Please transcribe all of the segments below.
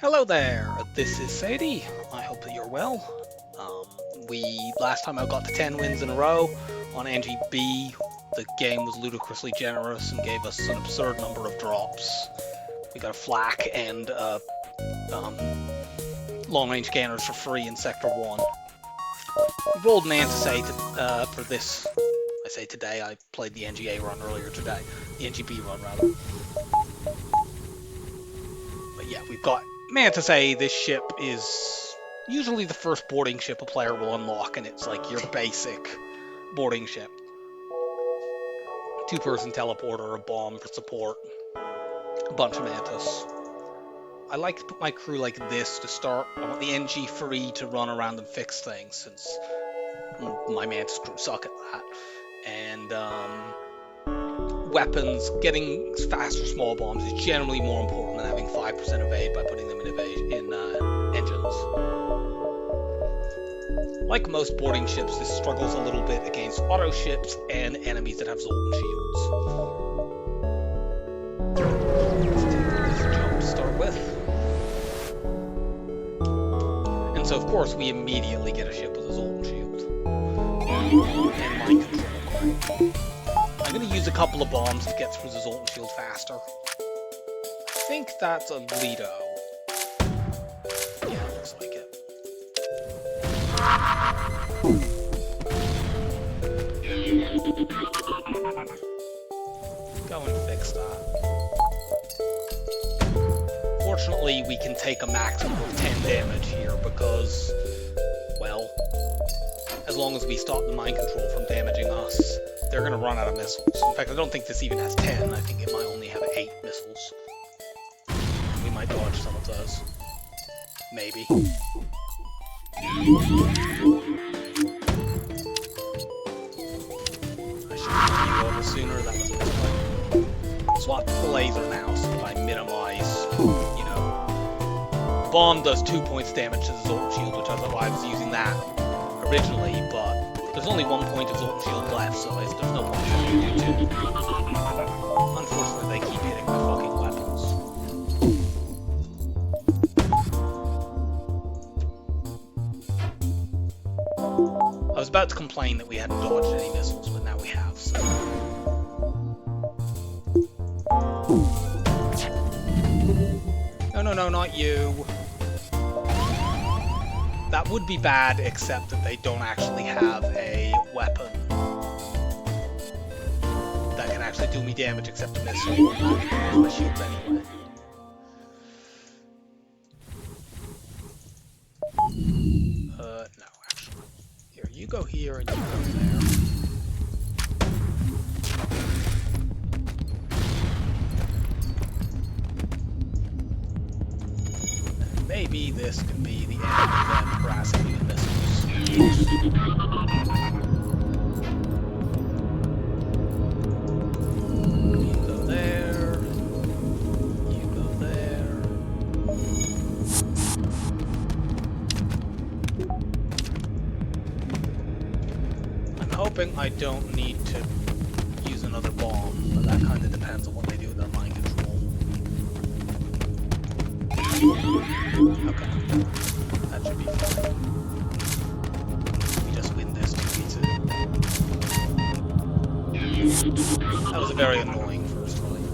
Hello there, this is Sadie. I hope that you're well. Last time I got to 10 wins in a row on NGB. The game was ludicrously generous and gave us an absurd number of drops. We got a flak and long-range scanners for free in Sector 1. We rolled Mantis A for this. I say today, I played the NGA run earlier today. The NGB run, rather. But yeah, we've got Mantis A. This ship is usually the first boarding ship a player will unlock, and it's like your basic boarding ship. Two-person teleporter, a bomb for support, a bunch of Mantis. I like to put my crew like this to start. I want the NG free to run around and fix things, since my Mantis crew suck at that. And weapons, getting faster small bombs is generally more important than having 5% evade by putting them in engines. Like most boarding ships, this struggles a little bit against auto ships and enemies that have Zoltan shields. Let's take this jump to start with. And so, of course, we immediately get a ship with a Zoltan shield. And mind control. I'm going to use a couple of bombs to get through the Zoltan shield faster. I think that's a Lido. Yeah, looks like it. Go and fix that. Fortunately, we can take a maximum of 10 damage here because, well, as long as we stop the mind control from damaging us, they're going to run out of missiles. In fact, I don't think this even has 10. I think it might only have 8 missiles. We might dodge some of those. Maybe. I should have run you over sooner. That was a misplay. Swap to the laser now so that I minimize, you know. Bomb does 2 points damage to the Zoltan shield, which I thought I was using that originally, but there's only 1 point of Zoltan shield left, so there's no point trying to do 2. Unfortunately, they keep hitting my fucking weapons. I was about to complain that we hadn't dodged any missiles, but now we have, so. No, not you. That would be bad, except that they don't actually have a weapon that can actually do me damage except a missile. That can use my shields anyway. No, actually. Here, you go here and you go there. Maybe this could be the end of them harassing me with missiles. You go there. You go there. I'm hoping I don't need to use another bomb, but that kind of depends on what they do with their mind control. Okay, that should be fine. We just win this 2v2. That was a very annoying first fight.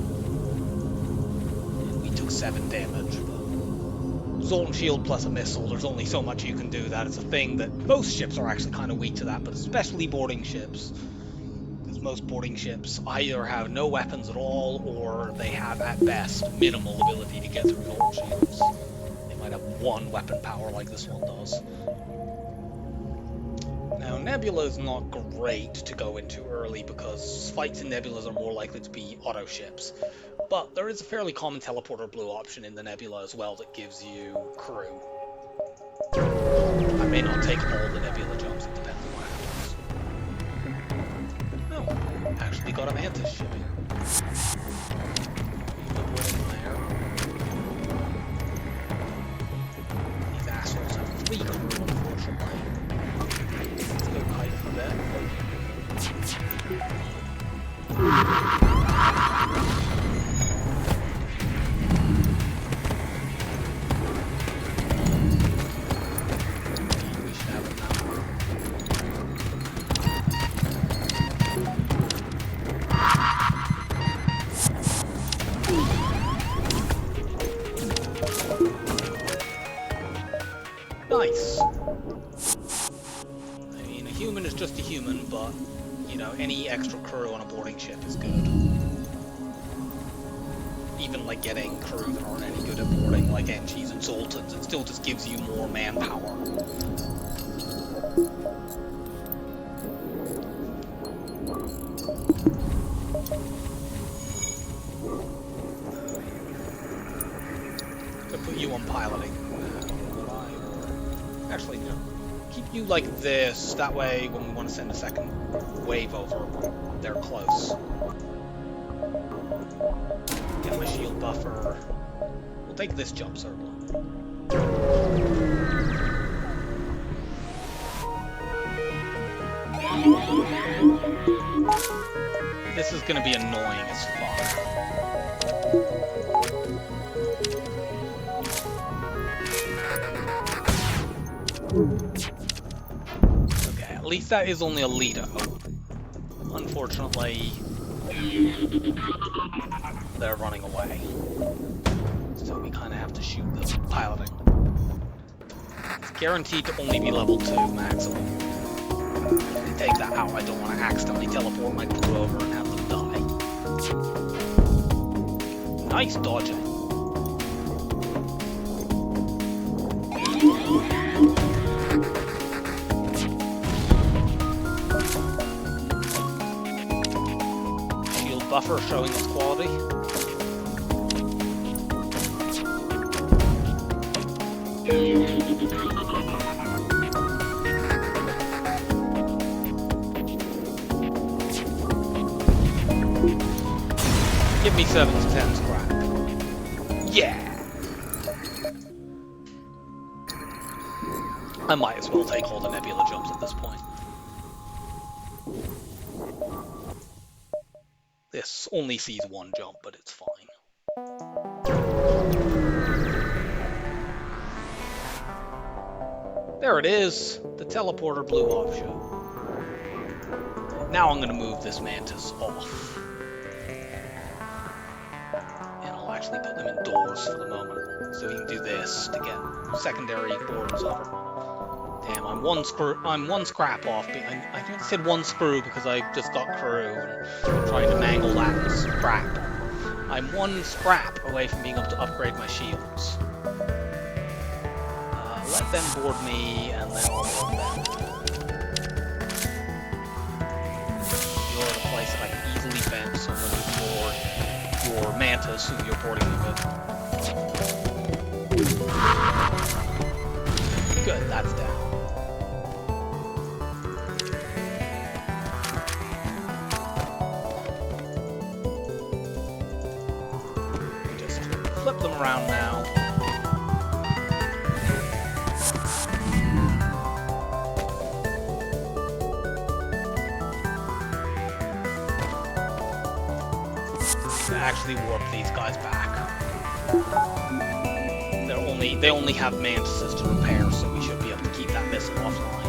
And we took 7 damage, but Zoltan shield plus a missile, there's only so much you can do. That is a thing that most ships are actually kind of weak to that, but especially boarding ships. Because most boarding ships either have no weapons at all, or they have, at best, minimal ability to get through Zoltan shields. Might have 1 weapon power like this one does. Now, Nebula is not great to go into early because fights in Nebulas are more likely to be auto ships. But there is a fairly common teleporter blue option in the Nebula as well that gives you crew. I may not take all the Nebula jumps, it depends on what happens. Oh, actually got a Mantis ship here. You go boarding there. Assholes have 3 crew, unfortunately. Let's go kite for that. Nice. I mean, a human is just a human, but, you know, any extra crew on a boarding ship is good. Even, like, getting crew that aren't any good at boarding, like NGs and Zoltans, it still just gives you more manpower. Put you on piloting. Actually, no. Keep you like this. That way, when we want to send a second wave over, they're close. Get my shield buffer. We'll take this jump circle. This is going to be annoying as fuck. Okay, at least that is only a Lido. Unfortunately, they're running away. So we kind of have to shoot the piloting. It's guaranteed to only be level 2 maximum. Take that out, I don't want to accidentally teleport my crew over and have them die. Nice dodging. Buffer showing its quality. Give me 7 to 10 scrap. Yeah! I might as well take all the nebula jumps at this point. This only sees one jump, but it's fine. There it is! The teleporter blew off ship. Now I'm going to move this Mantis off. And I'll actually put them indoors for the moment, so we can do this to get secondary boarders over. Damn, I'm one scrap off. I think I said one screw because I just got crew and trying to mangle that and scrap. I'm one scrap away from being able to upgrade my shields. Let them board me, and then I'll board them. You're the place that I can easily vent someone to board your Mantis who you're boarding me with. Good, that's down. Flip them around now. To actually warp these guys back. They only have Mantises to repair, so we should be able to keep that missile offline.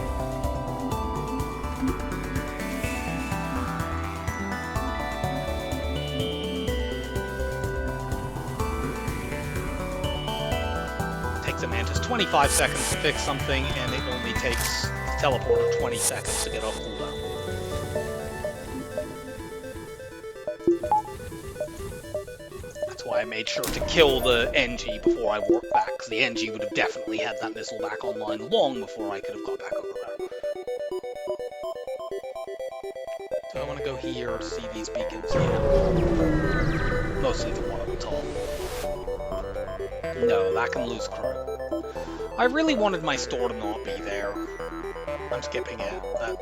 Takes a Mantis 25 seconds to fix something, and it only takes the teleporter 20 seconds to get off cooldown. That's why I made sure to kill the NG before I warped back, because the NG would have definitely had that missile back online long before I could have got back over there. So I want to go here to see these beacons, yeah. Mostly the one at the top. No, that can lose crew. I really wanted my store to not be there. I'm skipping it. That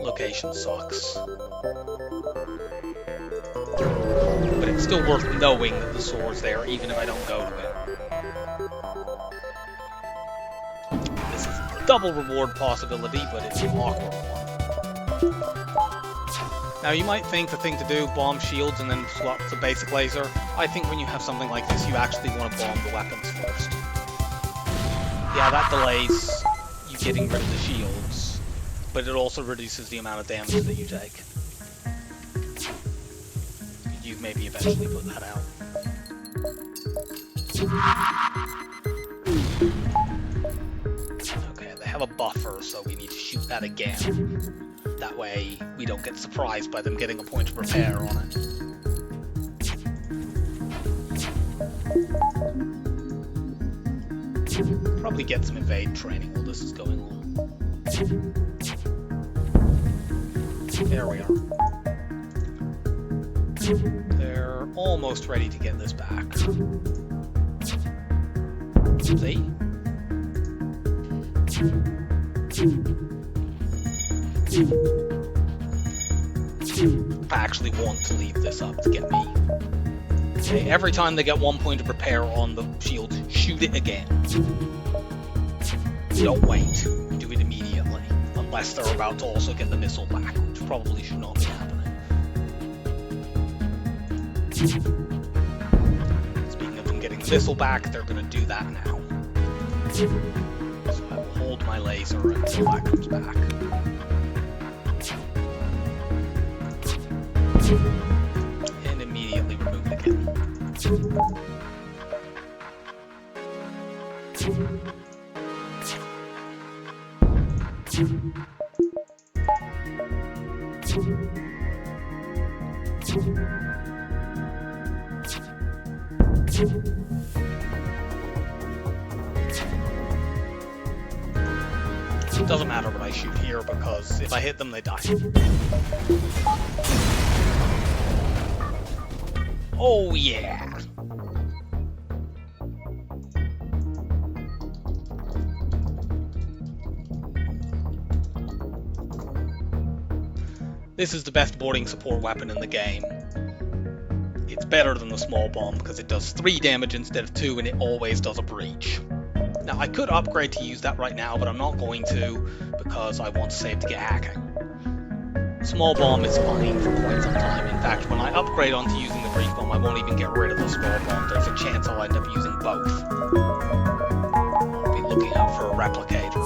location sucks. But it's still worth knowing that the store's there, even if I don't go to it. This is a double reward possibility, but it's an awkward one. Now you might think the thing to do, bomb shields and then swap to basic laser. I think when you have something like this, you actually want to bomb the weapons first. Yeah, that delays you getting rid of the shields, but it also reduces the amount of damage that you take. You maybe eventually put that out. have a buffer, so we need to shoot that again. That way, we don't get surprised by them getting a point of repair on it. Probably get some evade training while this is going on. There we are. They're almost ready to get this back. See? I actually want to leave this up to get me. Okay, every time they get 1 point of repair on the shield, shoot it again. Don't wait. Do it immediately. Unless they're about to also get the missile back, which probably should not be happening. Speaking of them getting the missile back, they're going to do that now. So I will hold my laser until that comes back. And immediately remove it again. It doesn't matter what I shoot here, because if I hit them, they die. Oh yeah! This is the best boarding support weapon in the game. It's better than the small bomb because it does 3 damage instead of 2, and it always does a breach. Now, I could upgrade to use that right now, but I'm not going to because I want to save to get hacking. Small bomb is fine for quite some time. In fact, when I upgrade onto using the breach bomb, I won't even get rid of the small bomb. There's a chance I'll end up using both. I'll be looking out for a replicator.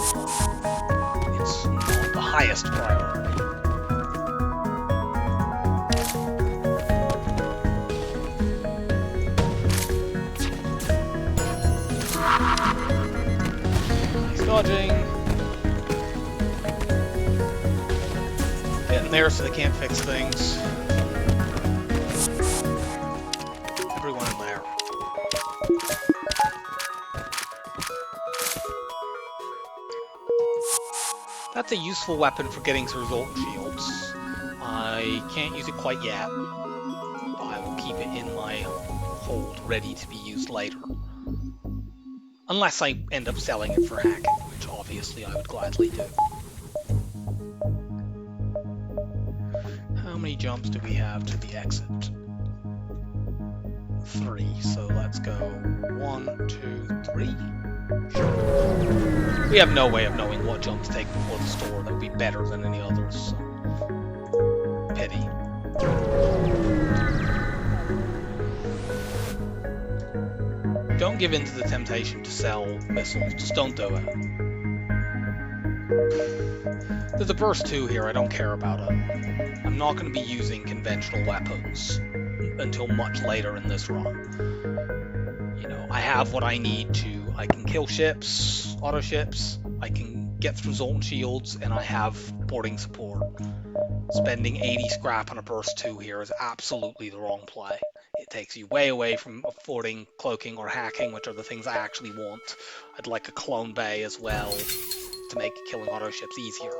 It's not the highest priority. Dodging. Getting there so they can't fix things. Everyone in there. That's a useful weapon for getting through result shields. I can't use it quite yet, but I will keep it in my hold ready to be used later. Unless I end up selling it for hacking, which obviously I would gladly do. How many jumps do we have to the exit? 3, so let's go 1, 2, 3. Sure. We have no way of knowing what jump to take before the store that would be better than any others, so... Pity. Don't give in to the temptation to sell missiles. Just don't do it. There's a burst 2 here. I don't care about it. I'm not going to be using conventional weapons until much later in this run. You know, I have what I need to. I can kill ships, auto ships. I can get through zone shields, and I have boarding support. Spending 80 scrap on a burst 2 here is absolutely the wrong play. It takes you way away from affording cloaking or hacking, which are the things I actually want. I'd like a clone bay as well to make killing auto ships easier.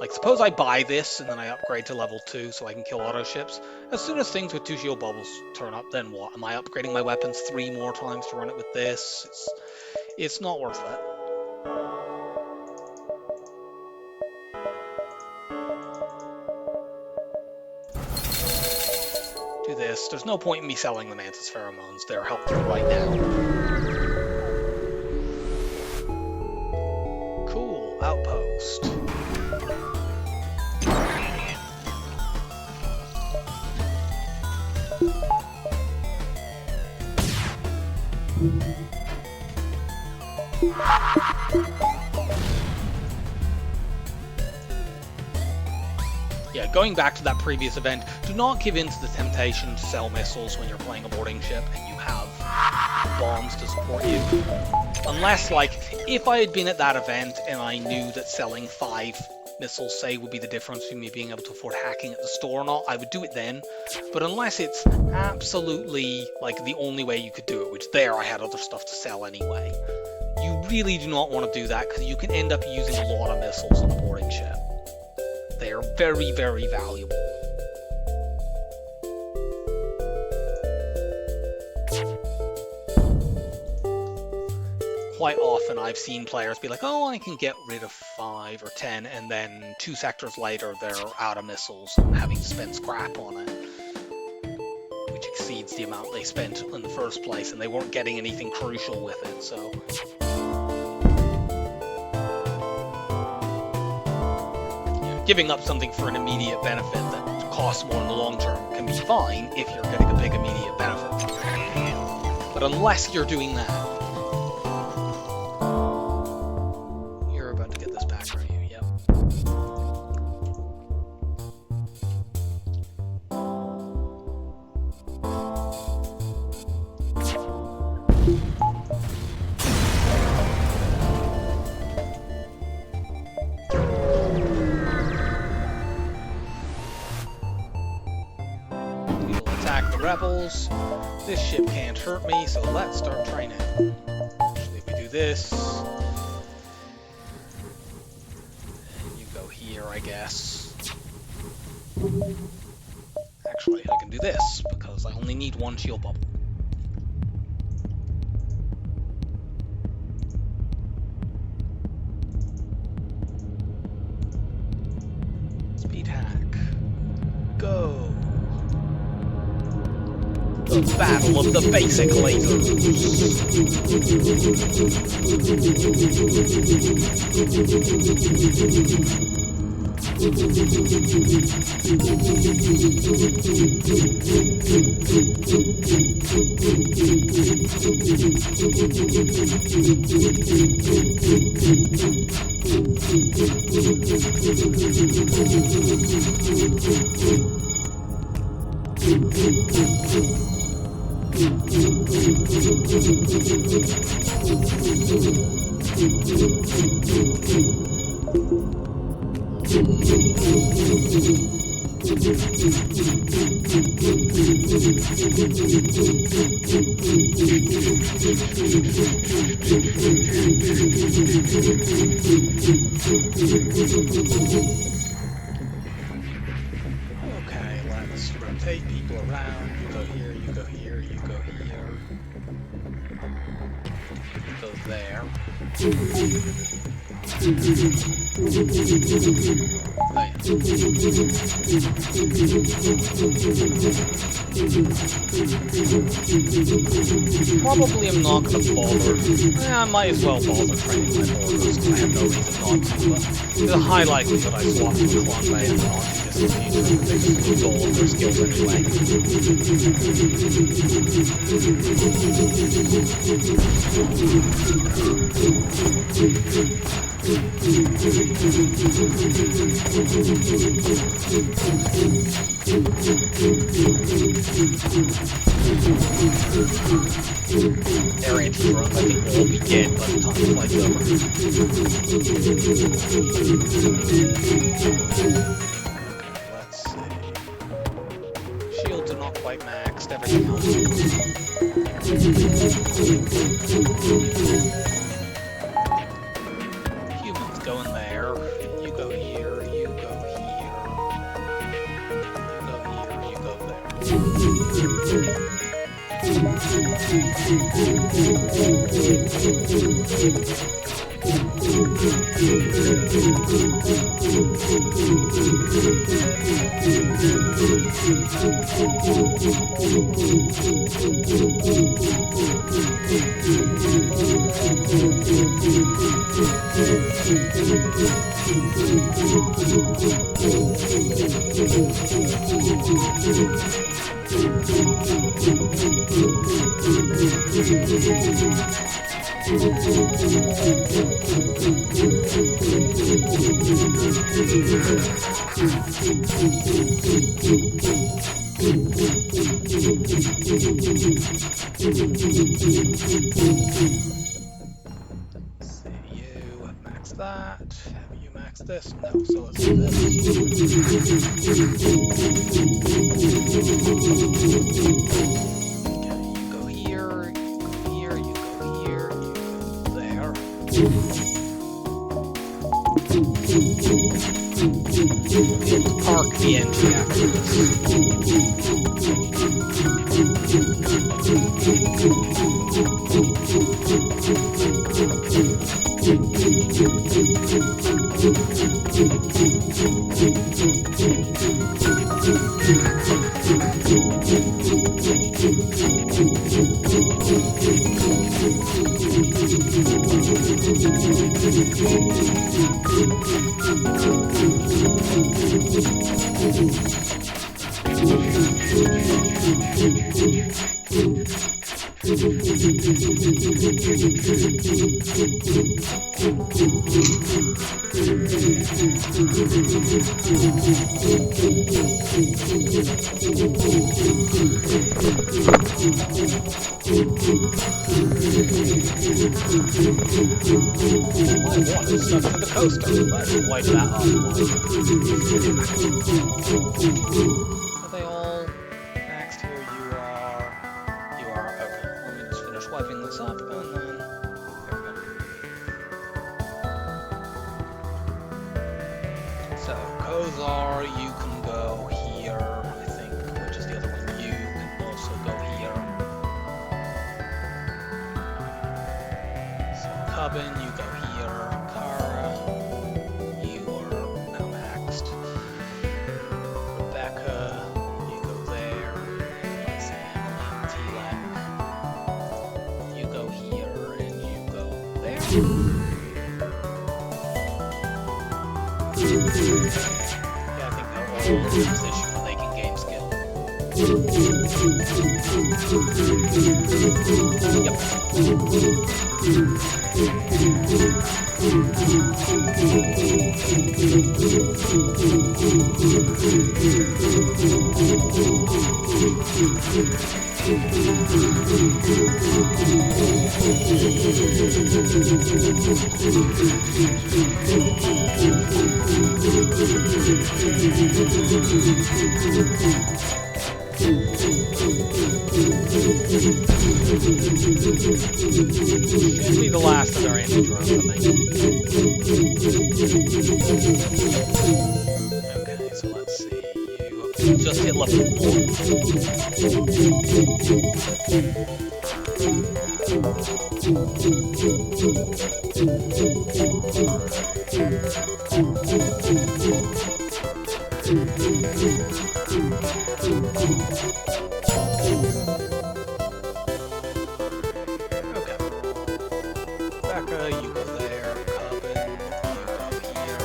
Like, suppose I buy this and then I upgrade to level 2 so I can kill auto ships. As soon as things with 2 shield bubbles turn up, then what? Am I upgrading my weapons 3 more times to run it with this? It's not worth it. Do this. There's no point in me selling the Mantis pheromones. They're helpful right now. Cool. Outpost. Yeah, going back to that previous event, do not give in to the temptation to sell missiles when you're playing a boarding ship and you have bombs to support you. Unless, like, if I had been at that event and I knew that selling 5 missiles, say, would be the difference between me being able to afford hacking at the store or not, I would do it then. But unless it's absolutely, like, the only way you could do it, which there I had other stuff to sell anyway, you really do not want to do that because you can end up using a lot of missiles on a boarding ship. They are very, very valuable. Quite often I've seen players be like, oh, I can get rid of 5 or 10, and then 2 sectors later they're out of missiles and having to spend scrap on it, which exceeds the amount they spent in the first place, and they weren't getting anything crucial with it, so... Giving up something for an immediate benefit that costs more in the long term can be fine if you're getting a big immediate benefit. But unless you're doing that, you're about to get this back, aren't you? Yep. Rebels. This ship can't hurt me, so let's start training. Actually, if we do this, and you go here, I guess. Actually, I can do this because I only need 1 shield bubble. Speed hack. Go. The battle of the basic lasers. Okay, let's rotate people around. You go here, you go here, you go here. You go there. Probably I'm not going to bother. I might as well bother training my borders because I have no reason not to, but there's a high likelihood I swap to the Clone Bay and not just in future. They just lose all of their skills anyway. Their anti-drones, I think, will be dead by the time the flight's over. Let's see. Shields are not quite maxed, everything else is. Humans go in there. You go here, you go here. You go here, you go there. you max that. Have you max this? No, so let's do this. Okay, you go here, you go here, you go here, you go there. We'll park the engine after stuck to the coaster. Let's wipe that off. Are they all maxed here? You are. Okay, let me just finish wiping this up and then there we go. So, Kozar, you can go here, I think, which is the other one. You can also go here. So, Cubbin, you go here. Kara, you are now maxed. Rebecca, you go there. Let's see, Emily, T-Lac. You go here, and you go there. Yeah, I think they're all in a position where they can gain skill. Should be the last of their anti-drones, I think. Okay, so let's see. You just hit level 1. You go there, Cubbin, you go here,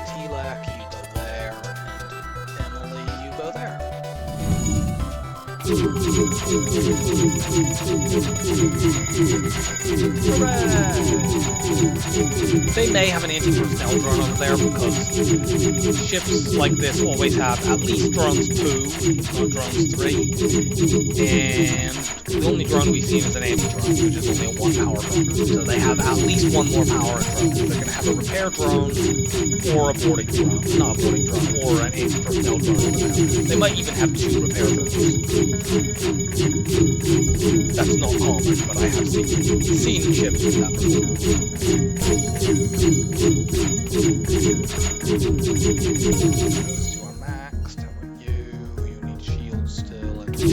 T-Lac, you go there, and Emily, you go there. Hooray! They may have an anti-personnel drone over there because ships like this always have at least drones 2, not drones 3, and the only drone we've seen is an anti-drone, which is only a 1 power drone. So they have at least one more power drone. They're going to have a repair drone or a boarding drone. Not a boarding drone, or an anti-personnel drone. They might even have 2 repair drones. That's not common, but I have seen ships with that before. Those 2 are maxed. How about you? You need shields still. And you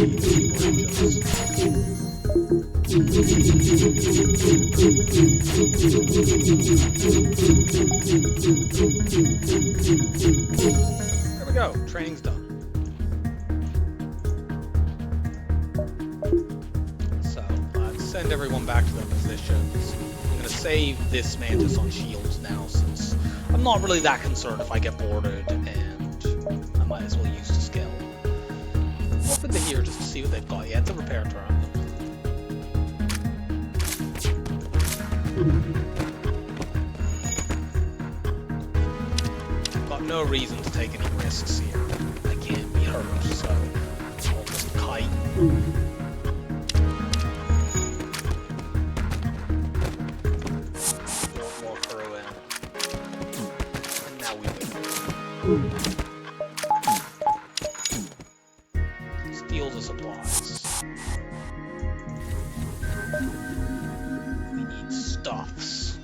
there we go. Training's done. So, let's send everyone back to their positions. I'm going to save this Mantis on shields now, since I'm not really that concerned if I get boarded, and I might as well use the skill. Open to here just to see what they've got. Yeah, it's a repair drone. Got no reason to take any risks here. I can't be hurt. More crew in. And now we win. Steal the supplies. We need stuffs.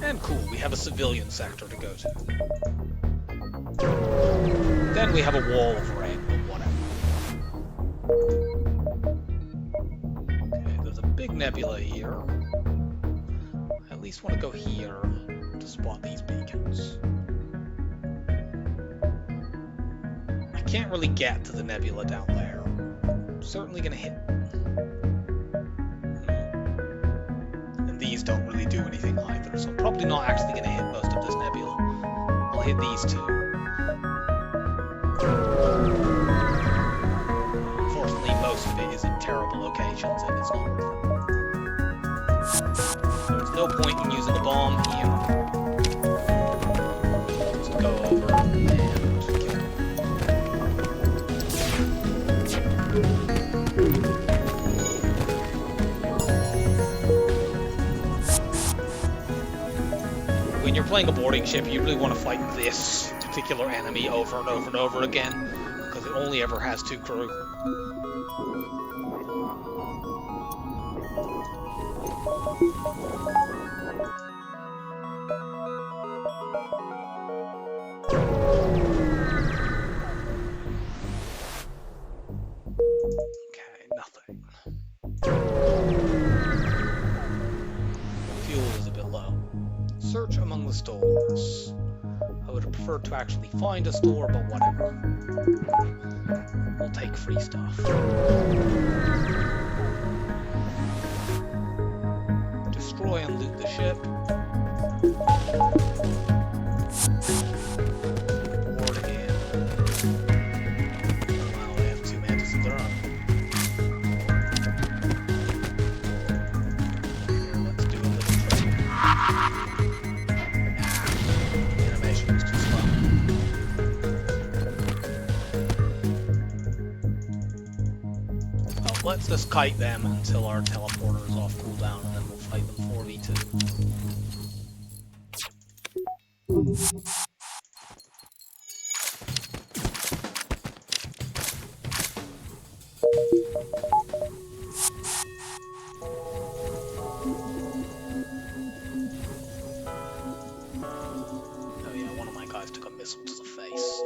And cool, we have a civilian sector to go to. Then we have a wall of red, but whatever. Okay, there's a big nebula here. I at least want to go here to spot these beacons. I can't really get to the nebula down there. I'm certainly gonna hit. And these don't really do anything either, so I'm probably not actually gonna hit most of this nebula. I'll hit these two. Unfortunately, most of it is in terrible locations and it's not worth it. There's no point in using a bomb here. Just go over and kill them. When you're playing a boarding ship, you really want to fight this particular enemy over and over and over again, because it only ever has 2 crew. Okay, nothing. Fuel is a bit low. Search among the stores. I would have preferred to actually find a store, but whatever. We'll take free stuff. Destroy and loot the ship. Board again. Wow, they have 2 Mantis A Run. Here, let's do a little trade. Animation was too slow. Well, let's just kite them until our teleporter is off cooldown, and then we'll fight them 4v2. Oh yeah, one of my guys took a missile to the face, so...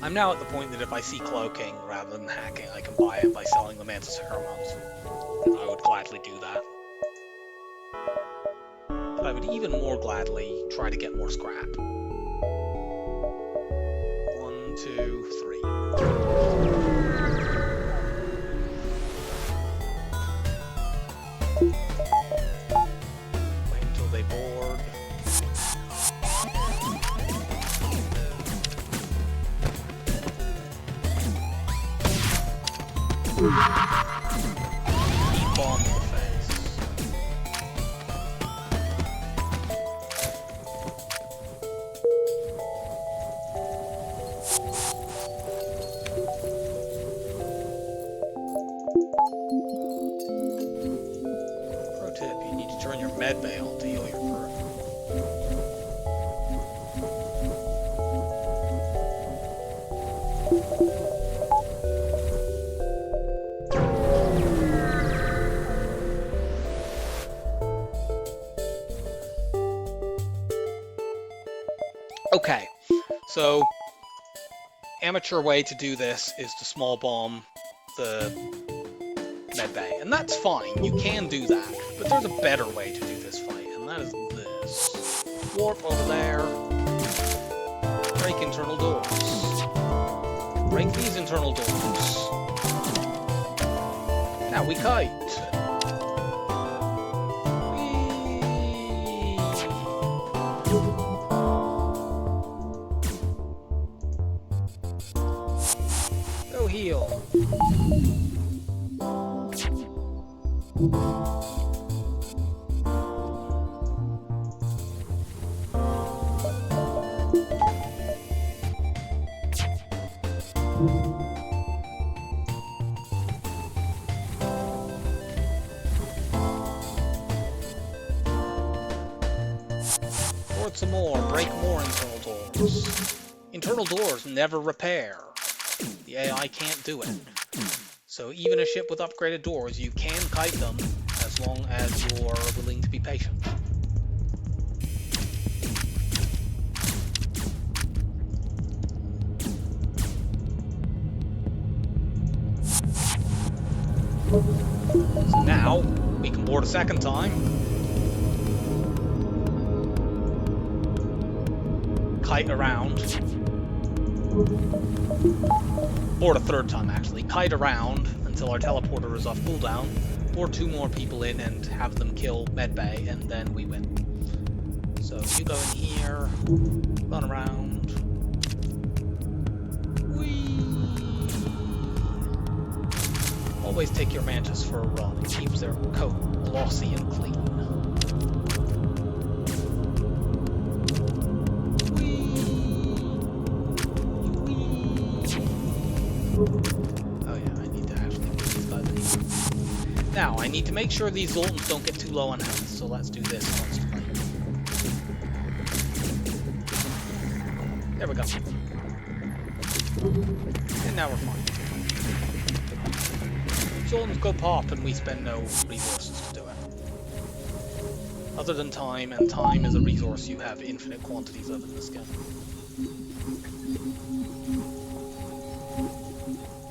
I'm now at the point that if I see cloaking rather than hacking, I can buy it by selling the Mantis hormones. I would gladly do that. But I would even more gladly try to get more scrap. 1, 2, 3. Wait until they board. Bomb in the face. Pro tip, you need to turn your med bay on to heal your crew. Okay, so amateur way to do this is to small bomb the medbay, and that's fine, you can do that, but there's a better way to do this fight, and that is this. Warp over there, break internal doors, break these internal doors, now we kite. Go heal. Board some more, break more internal doors. Internal doors never repair. The AI can't do it. So even a ship with upgraded doors, you can kite them as long as you're willing to be patient. So now, we can board a second time. Kite around. Board a third time, actually. Kite around until our teleporter is off cooldown. Board 2 more people in and have them kill medbay, and then we win. So you go in here, run around. Whee! Always take your Mantis for a run. It keeps their coat glossy and clean. Oh yeah, I need to actually get these guys in. Now, I need to make sure these Zoltans don't get too low on health, so let's do this constantly. There we go. And now we're fine. Zoltans go pop and we spend no resources to do it. Other than time, and time is a resource you have infinite quantities of in this game.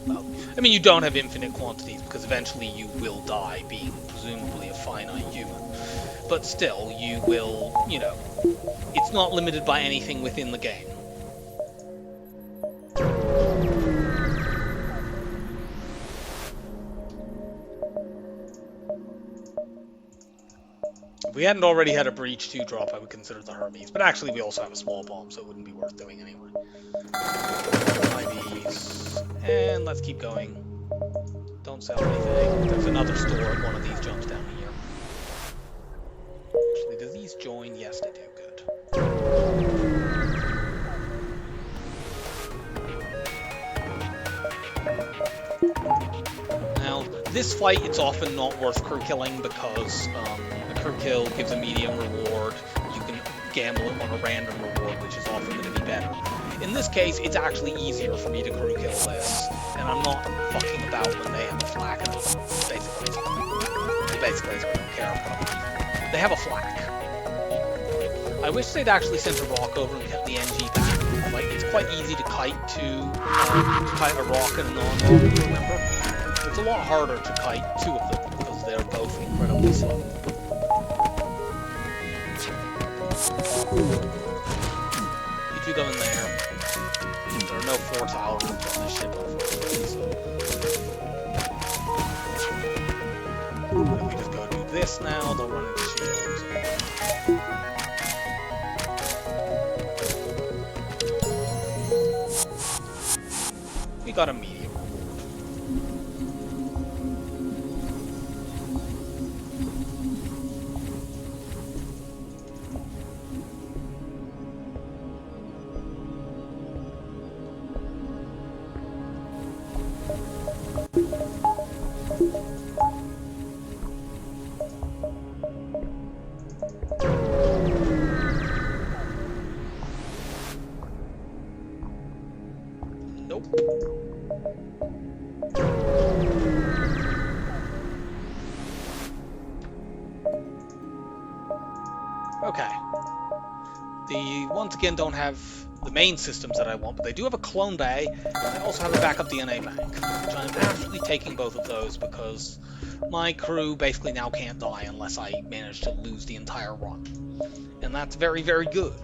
Well, I mean, you don't have infinite quantities because eventually you will die, being presumably a finite human. But still, you will, you know, it's not limited by anything within the game. If we hadn't already had a Breach 2 drop, I would consider the Hermes. But actually, we also have a small bomb, so it wouldn't be worth doing anyway. IVs. And let's keep going. Don't sell anything. There's another store at one of these jumps down here. Actually, do these join? Yes, they do. Good. Now, this fight, it's often not worth crew killing because a crew kill gives a medium reward. You can gamble it on a random reward, which is often going to be better. In this case, it's actually easier for me to crew kill this, and I'm not fucking about when they have a flak. And basically, I don't care. They have a flak. I wish they'd actually sent a rock over and kept the NG back. Like, it's quite easy to kite kite a rock and a non-rock, remember? It's a lot harder to kite 2 of them because they're both incredibly slow. If you go in there, there are no 4-tile rooms on this ship, unfortunately, so... If we just go do this now, they'll run into shields. We got a medium. Nope. Okay. The once again don't have the main systems that I want, but they do have a clone bay, and they also have a backup DNA bank, which I'm actually taking both of those because my crew basically now can't die unless I manage to lose the entire run. And that's very, very good.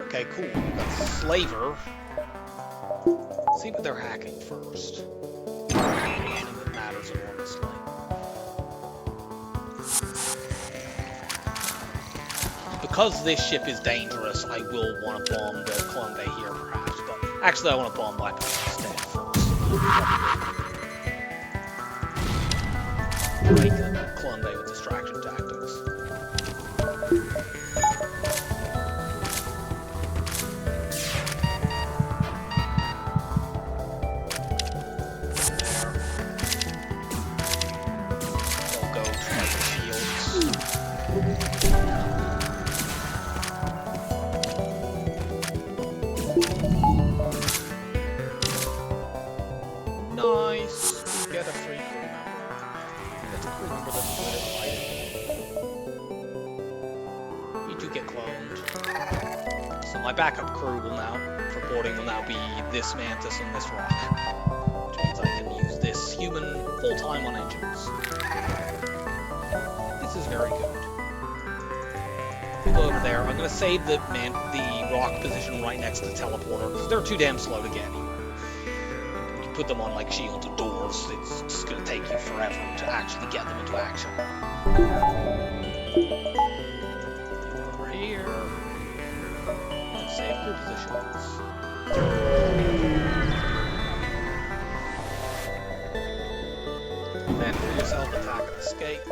Okay, cool. We've got Slaver. Let's see what they're hacking first. Nothing that matters at because this ship is dangerous, I will want to bomb the clone bay here, perhaps. But actually, I want to bomb weapons instead first. Break the clone bay with distraction tactics. They'll go for like shields. Nice. We get a free crew member. That's a crew member that's good at fighting. We do get cloned. So my backup crew will now, for boarding, will now be this Mantis and this Rock. Which means I can use this human full-time on engines. This is very good. We'll go over there. I'm going to save the Rock position right next to the teleporter, because they're too damn slow to get anywhere. Put them on like shielded doors, it's just going to take you forever to actually get them into action. Over here. And save crew positions. Then for yourself, attack and escape.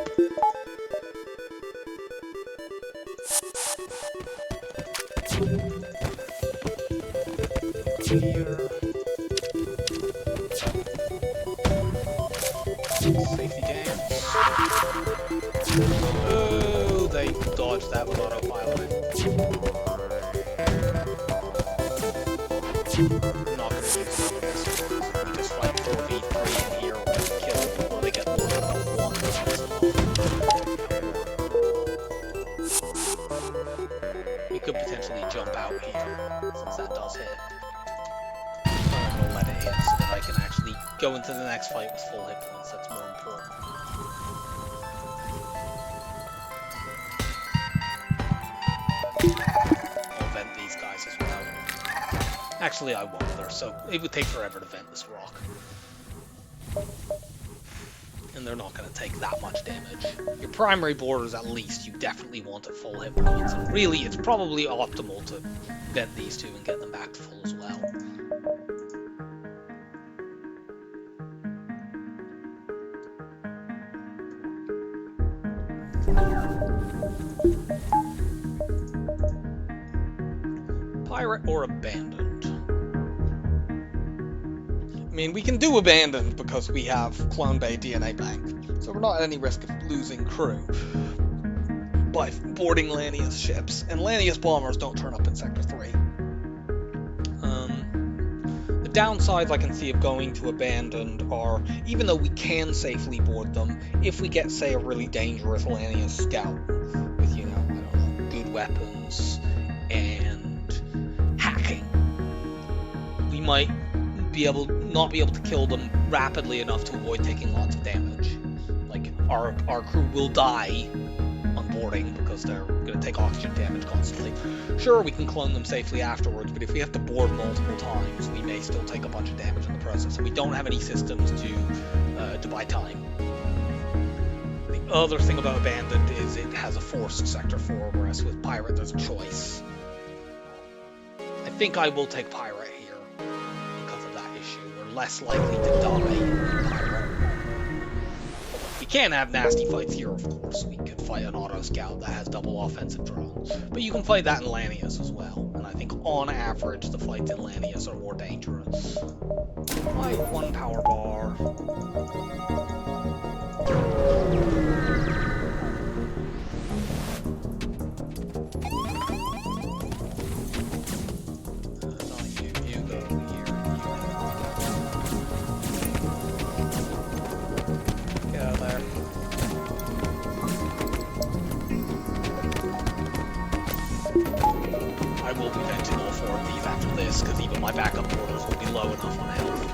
Here. Safety dance. Oh, they dodged that with autopilot. I'm not going to use some of this. We just fight 4v3 in here and kill them before they get more than one. We could potentially jump out here, since that does hit. I'm going to let it hit so that I can actually go into the next fight with full hit points. That's more important. I'll vent these guys as well. Actually, I won't. So it would take forever to vent this Rock. And they're not going to take that much damage. Your primary boarders, at least, you definitely want at full hit points. And really, it's probably optimal to vent these two and get them back to full as well. Pirate or abandoned? I mean, we can do abandoned because we have Clone Bay DNA Bank, so we're not at any risk of losing crew by boarding Lanius ships, and Lanius bombers don't turn up in Sector 3. The downsides I can see of going to abandoned are, even though we can safely board them, if we get, say, a really dangerous Lanius scout with, you know, I don't know, good weapons and hacking, we might not be able to kill them rapidly enough to avoid taking lots of damage. Like, our crew will die on boarding because they're going to take oxygen damage constantly. Sure, we can clone them safely afterwards, but if we have to board multiple times, we may still take a bunch of damage in the process, and we don't have any systems to buy time. The other thing about Abandoned is it has a forced Sector 4, whereas with Pirate there's a choice. I think I will take Pirate here because of that issue. We're less likely to die in Pirate. We can have nasty fights here, of course. We could fight an auto scout that has double offensive drones, but you can fight that in Lanius as well. And I think on average the fights in Lanius are more dangerous. Why one power bar? I will be venting all four of these after this, because even my backup portals will be low enough on health.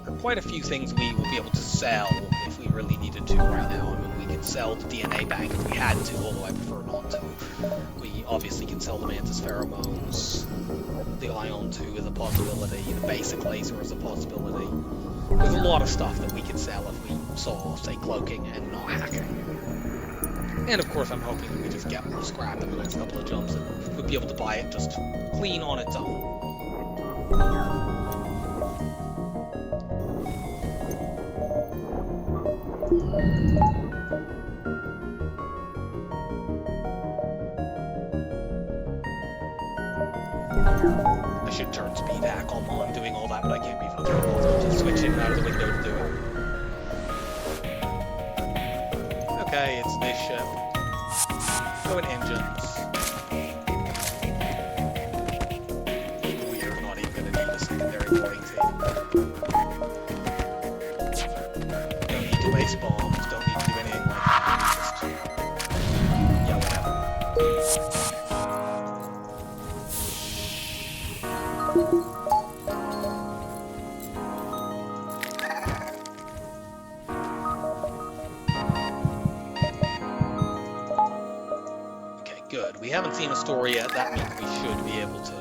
There are quite a few things we will be able to sell if we really needed to right now. I mean, we can sell the DNA bank if we had to, although I prefer not to. We obviously can sell the Mantis pheromones. The Ion 2 is a possibility. The basic laser is a possibility. There's a lot of stuff that we could sell if we saw, say, cloaking and not hacking. And of course, I'm hoping that we just get more scrap in the next couple of jumps and we'll be able to buy it just clean on its own. I should turn speed hack on while I'm doing all that, but I can't be for the just switch in and out of the window to do it. Okay, it's this ship. Go in engines. We're not even going to need a secondary boarding team. Don't need to waste bombs, don't need to do anything like that. Just... yeah, whatever. Good. We haven't seen a store yet. That means we should be able to,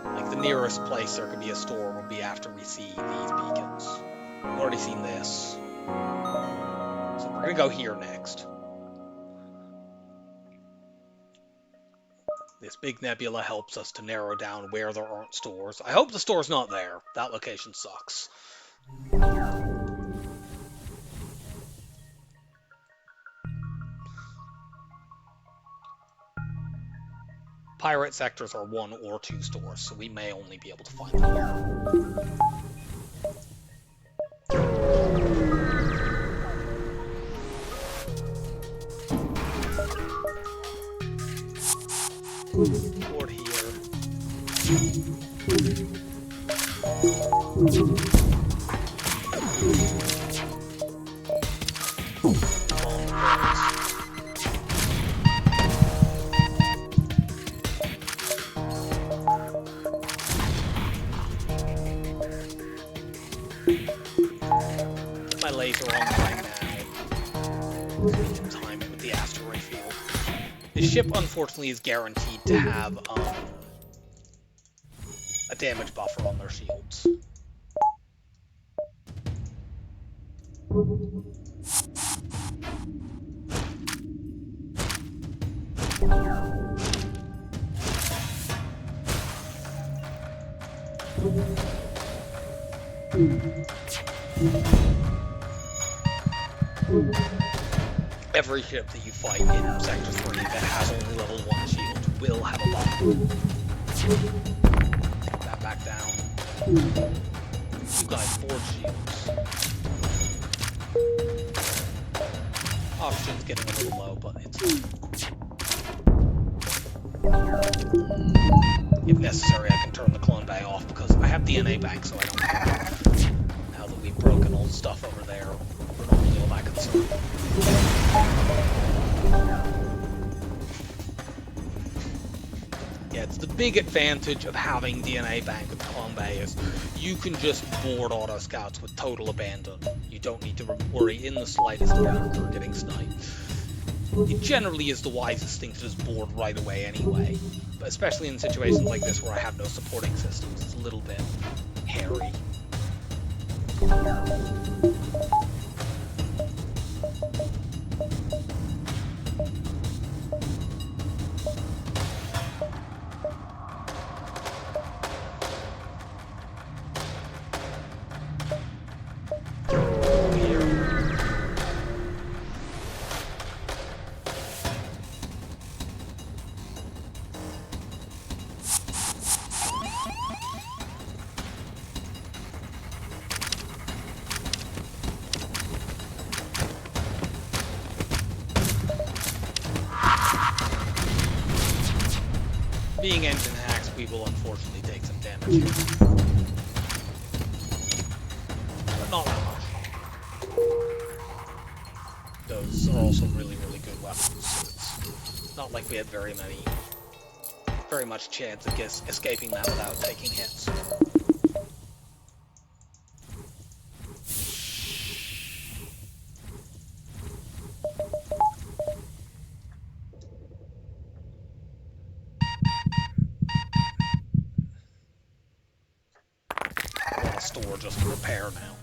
like, the nearest place there could be a store will be after we see these beacons. We've already seen this. So we're gonna go here next. This big nebula helps us to narrow down where there aren't stores. I hope the store's not there. That location sucks. Pirate sectors are 1 or 2 stores, so we may only be able to find them here. Board here. My laser online now. We can time it with the asteroid field. The ship, unfortunately, is guaranteed to have a damage buffer on their shields. Every ship that you fight in Sector 3 that has only level 1 shield will have a buffer. Take that back down. You guys forge shields. Oxygen's getting a little low, but it's fine. If necessary, I can turn the clone bay off because I have DNA bank, so I don't care. Now that we've broken all the stuff over there, we're not really all that concerned. Yeah, it's the big advantage of having DNA bank with clone bay is you can just board auto scouts with total abandon. You don't need to worry in the slightest about you're getting sniped. It generally is the wisest thing to just board right away anyway, but especially in situations like this where I have no supporting systems, it's a little bit hairy. Being engine hacks, we will unfortunately take some damage here. But not that much. Those are also really, really good weapons, so it's not like we had very much chance of escaping that without taking hits. a store just to repair now.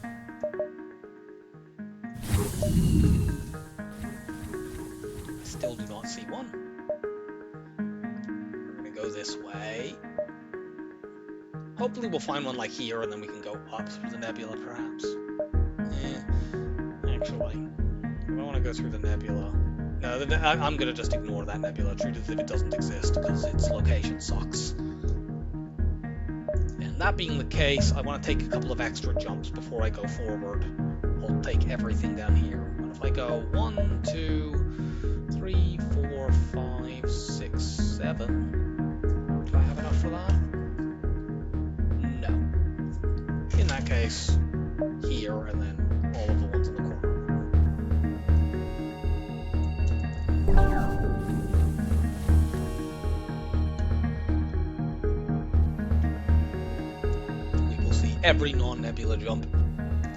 I still do not see one. We're gonna go this way. Hopefully we'll find one like here, and then we can go up through the nebula, perhaps. Actually, I don't want to go through the nebula. No, I'm gonna just ignore that nebula, treat it as if it doesn't exist, because its location sucks. And that being the case, I want to take a couple of extra jumps before I go forward. I'll take everything down here. And if I go 1, 2, 3, 4, 5, 6, 7, do I have enough for that? No. In that case, here, and then all of the ones in the corner. We will see every non-nebula jump,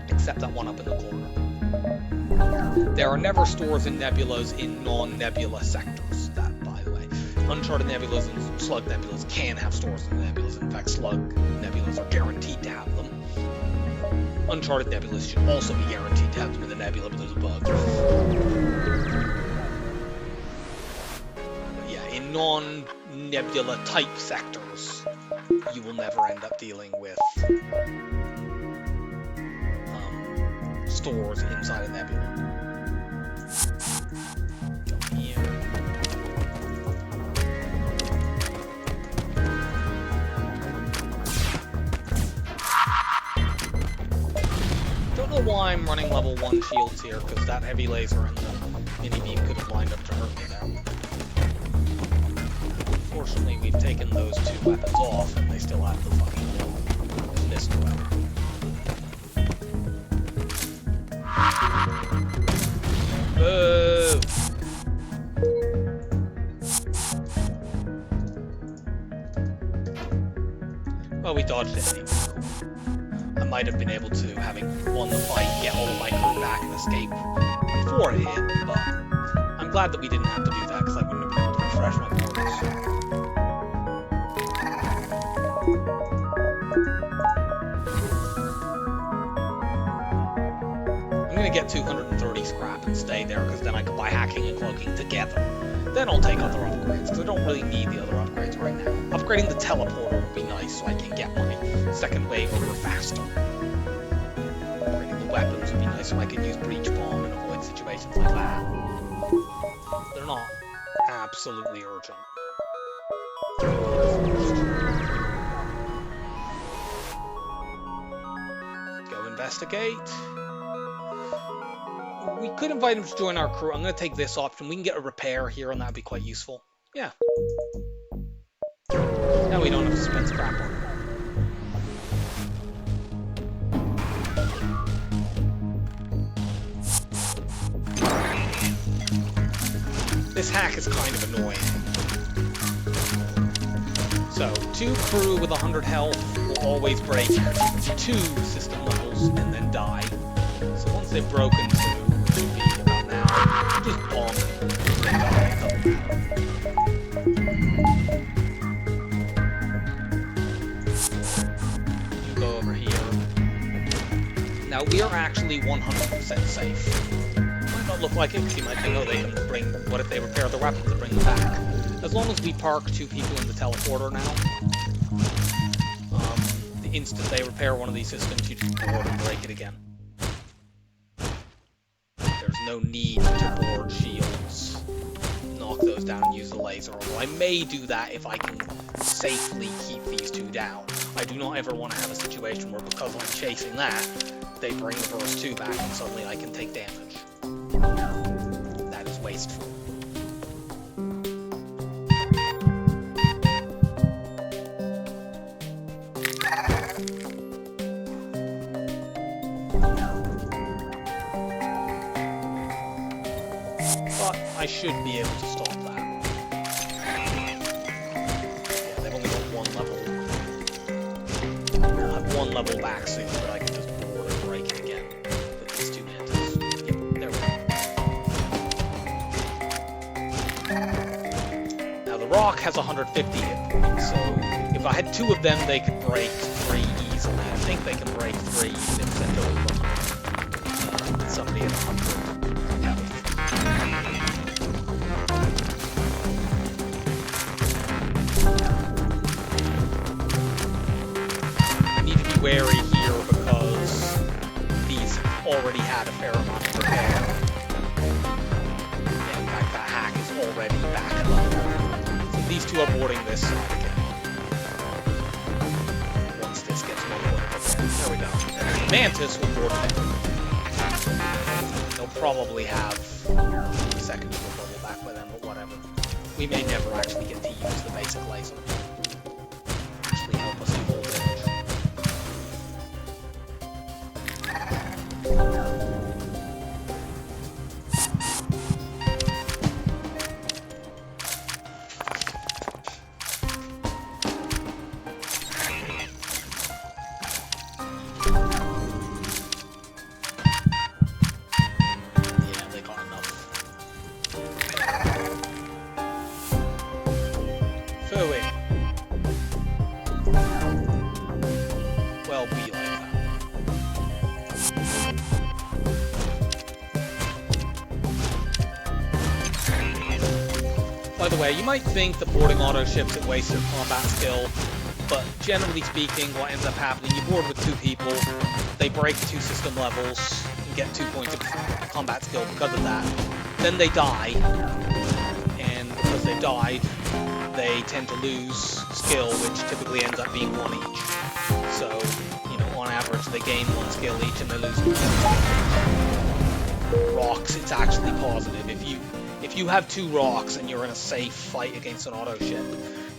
except that one up in the corner. There are never stores in nebulas in non-nebula sectors. That, by the way. Uncharted nebulas and slug nebulas can have stores in the nebulas. In fact, slug nebulas are guaranteed to have them. Uncharted nebulas should also be guaranteed to have them in the nebula, but there's a bug. But yeah, in non-nebula type sectors, you will never end up dealing with stores inside a nebula. Go here. Don't know why I'm running level 1 shields here, because that heavy laser and the mini beam could have lined up to hurt me there. Fortunately, we've taken those 2 weapons off, and they still have the fucking missed weapon. Boo! Well, we dodged it anyway. I might have been able to, having won the fight, get all of my crew back and escape before it hit, but I'm glad that we didn't have to do that, because I wouldn't have been able to refresh my quarters. I'm going to get 230 scrap and stay there, because then I can buy hacking and cloaking together. Then I'll take other upgrades, because I don't really need the other upgrades right now. Upgrading the teleporter would be nice, so I can get my second wave over faster. Upgrading the weapons would be nice, so I can use breach bomb and avoid situations like that. They're not absolutely urgent. Go investigate. We could invite him to join our crew. I'm going to take this option. We can get a repair here, and that would be quite useful. Yeah. Now we don't have to spend scrap on it. This hack is kind of annoying. So, 2 crew with 100 health will always break 2 system levels and then die. So once they've broken 2, which would be about now, just bonk and they die. It doesn't matter. You go over here. Now we are actually 100% safe. Might not look like it, because you might think, oh, they can bring, what if they repair their weapons and bring them back? As long as we park 2 people in the teleporter now, the instant they repair one of these systems, you just board and break it again. There's no need to board shields. Knock those down and use the laser, although I may do that if I can safely keep these 2 down. I do not ever want to have a situation where, because I'm chasing that, they bring the burst 2 back and suddenly I can take damage. That is wasteful. But I should be able to stop that. Yeah, they've only got 1 level. I'll have 1 level back soon, but I can just board and break it again with these 2 mantis. Yep, there we go. Now the rock has 150 hit points, so if I had 2 of them, they could break 3 easily. think they can break 3 if sent over somebody at 100 health. You need to be wary here because these already had a fair amount of repair. Yeah, in fact, that hack is already back at level. So these two are boarding this side again. Once this gets more repaired. There we go. Mantis will board it. They'll probably have a second to bubble back by then, but whatever. We may never actually get to use the basic laser. Actually help us hold it. By the way, you might think the boarding auto ships it wastes your combat skill, but generally speaking, what ends up happening, you board with 2 people, they break 2 system levels, and get 2 points of combat skill because of that. Then they die, and because they've died, they tend to lose skill, which typically ends up being 1 each. So, you know, on average, they gain 1 skill each, and they lose 1 skill each. Rocks, it's actually positive. If you have 2 rocks and you're in a safe fight against an auto ship,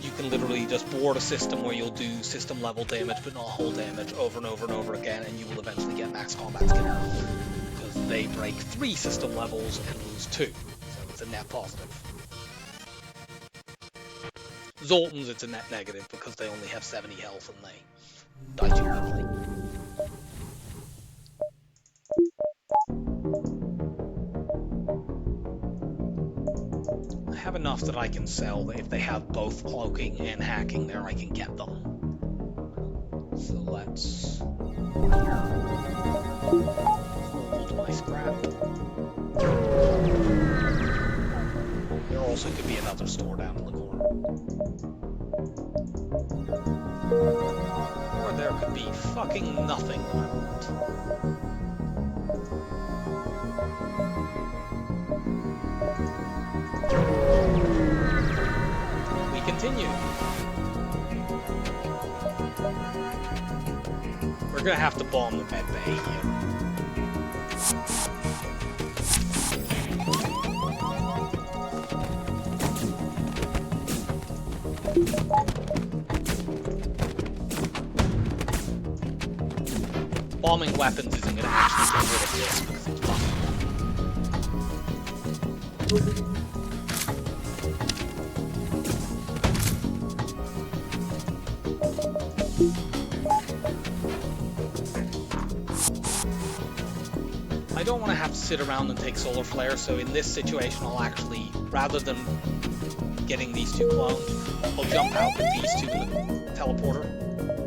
you can literally just board a system where you'll do system level damage but not hull damage over and over and over again, and you will eventually get max combat skill. Because they break 3 system levels and lose 2. So it's a net positive. Zoltans, it's a net negative because they only have 70 health and they die too quickly. I have enough that I can sell that if they have both cloaking and hacking there, I can get them. So let's hold my scrap. There also could be another store down in the corner. Or there could be fucking nothing I want. We continue. We're gonna have to bomb the med bay here. Bombing weapons isn't gonna actually get rid of this because it's bombing. I don't want to have to sit around and take solar flare, so in this situation I'll actually, rather than getting these 2 cloned, I'll jump out with these 2 in the teleporter.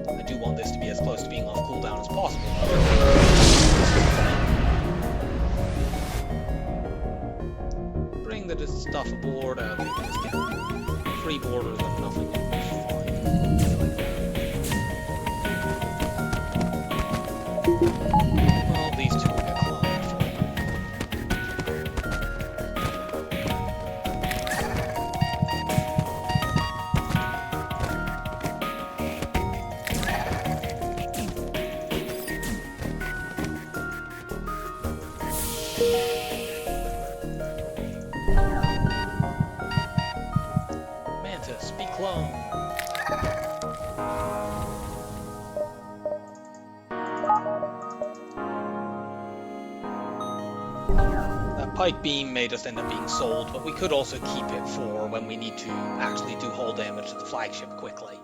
I do want this to be as close to being off cooldown as possible. Bring the stuff aboard, they can just get 3 borders and nothing. Well, these 2 will get cloned. Mantis, be cloned. That pike beam may just end up being sold, but we could also keep it for when we need to actually do hull damage to the flagship quickly.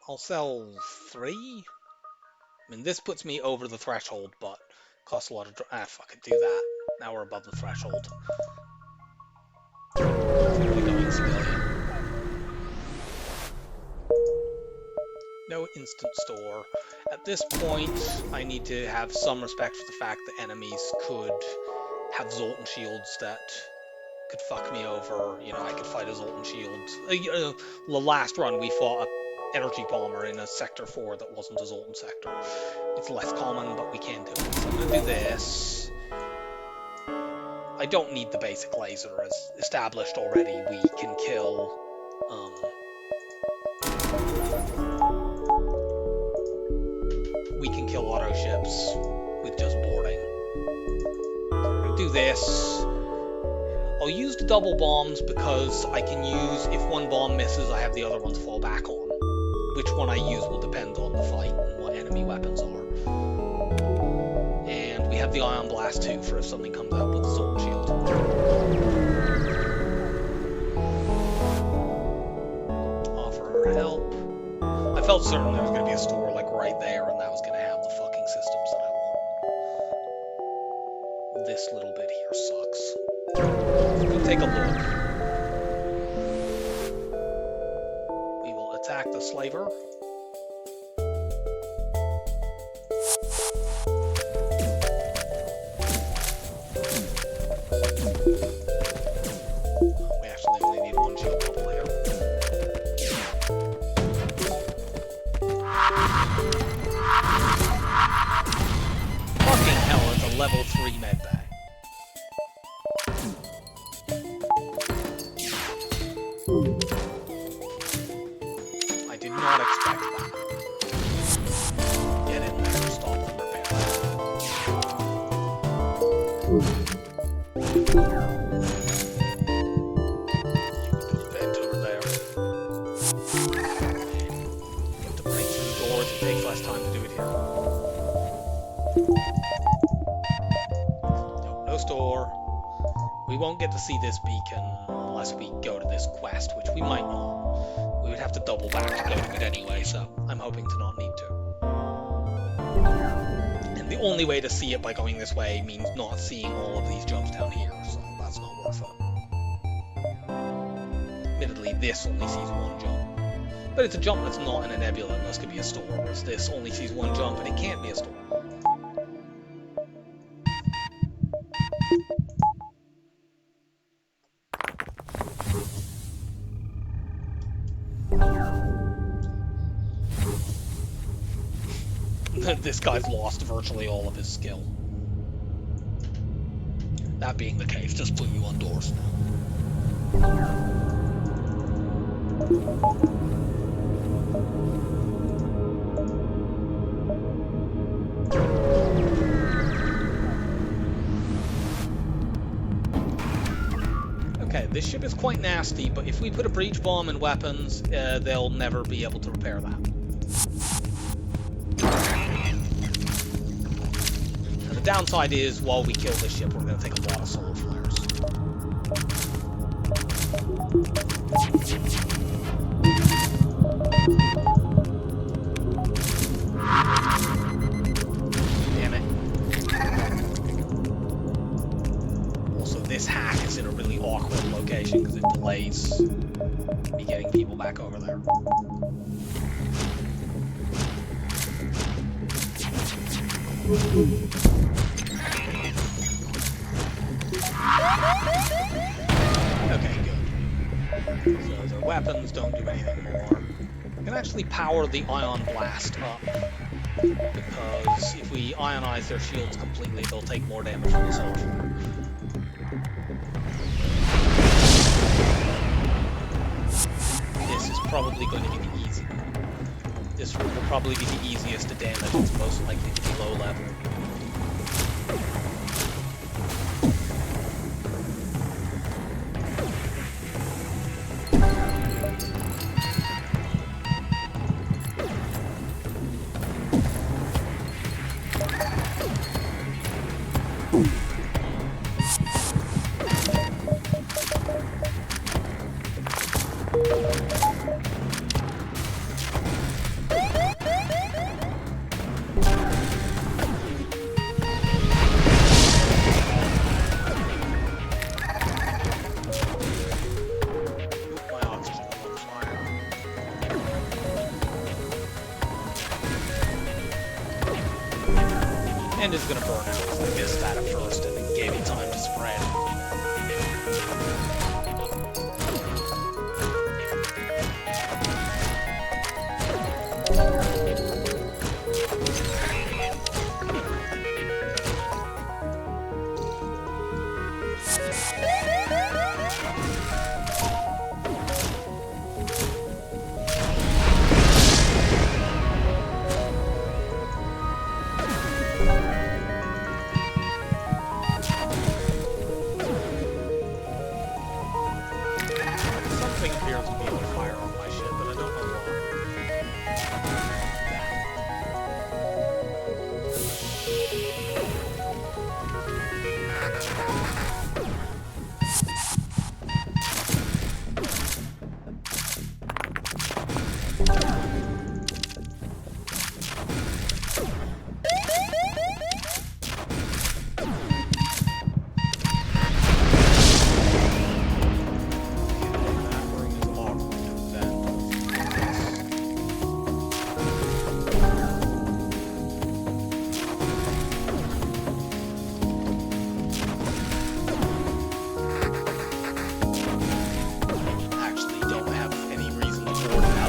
I'll sell 3. I mean, this puts me over the threshold, but costs a lot of... fuck it, do that. Now we're above the threshold. Clearly going civilian. No instant store. At this point, I need to have some respect for the fact that enemies could have Zoltan shields that could fuck me over. You know, I could fight a Zoltan shield. The last run, we fought a energy bomber in a Sector 4 that wasn't a Zoltan sector. It's less common, but we can do it. So I'm going to do this. I don't need the basic laser. As established already, we can kill... auto ships with just boarding. So we're going to do this. I'll use the double bombs because I can use, if one bomb misses, I have the other one to fall back on. Which one I use will depend on the fight and what enemy weapons are. And we have the Ion Blast too for if something comes out with the Zoltan Shield. Offer help. I felt certain there was going to be a store like right there and that was going to have the fucking systems that I want. This little bit here sucks. We'll take a look. We will attack the slaver. We actually only need one shield bubble here. Fucking hell, it's a level 3 med bag. I did not expect that. Get in there, stop them Just vent over there. You have to break through the doors, it takes less time to do it here. No store. We won't get to see this beacon unless we go to this quest, which we might not. We would have to double back to go to it anyway, so I'm hoping to not need to. And the only way to see it by going this way means not seeing all of these jumps down here, so that's not worth it. Admittedly, this only sees one jump. But it's a jump that's not in a nebula, and this could be a store, whereas this only sees one jump, and it can't be a store. This guy's lost virtually all of his skill. That being the case, just put you on doors now. Okay, this ship is quite nasty, but if we put a breach bomb in weapons, they'll never be able to repair that. The downside is, while we kill this ship, we're going to take a lot of solar flares. Damn it. Also, this hack is in a really awkward location because it delays me getting people back over there. Okay, good. So their weapons don't do anything more. We can actually power the Ion Blast up, because if we ionize their shields completely, they'll take more damage from the solar flare. This is probably going to be the easy. This will probably be the easiest to damage. It's most likely to be low level. And it's gonna burn out because I missed that at first and it gave it time to spread. Something appears to be on fire on my ship, but I don't know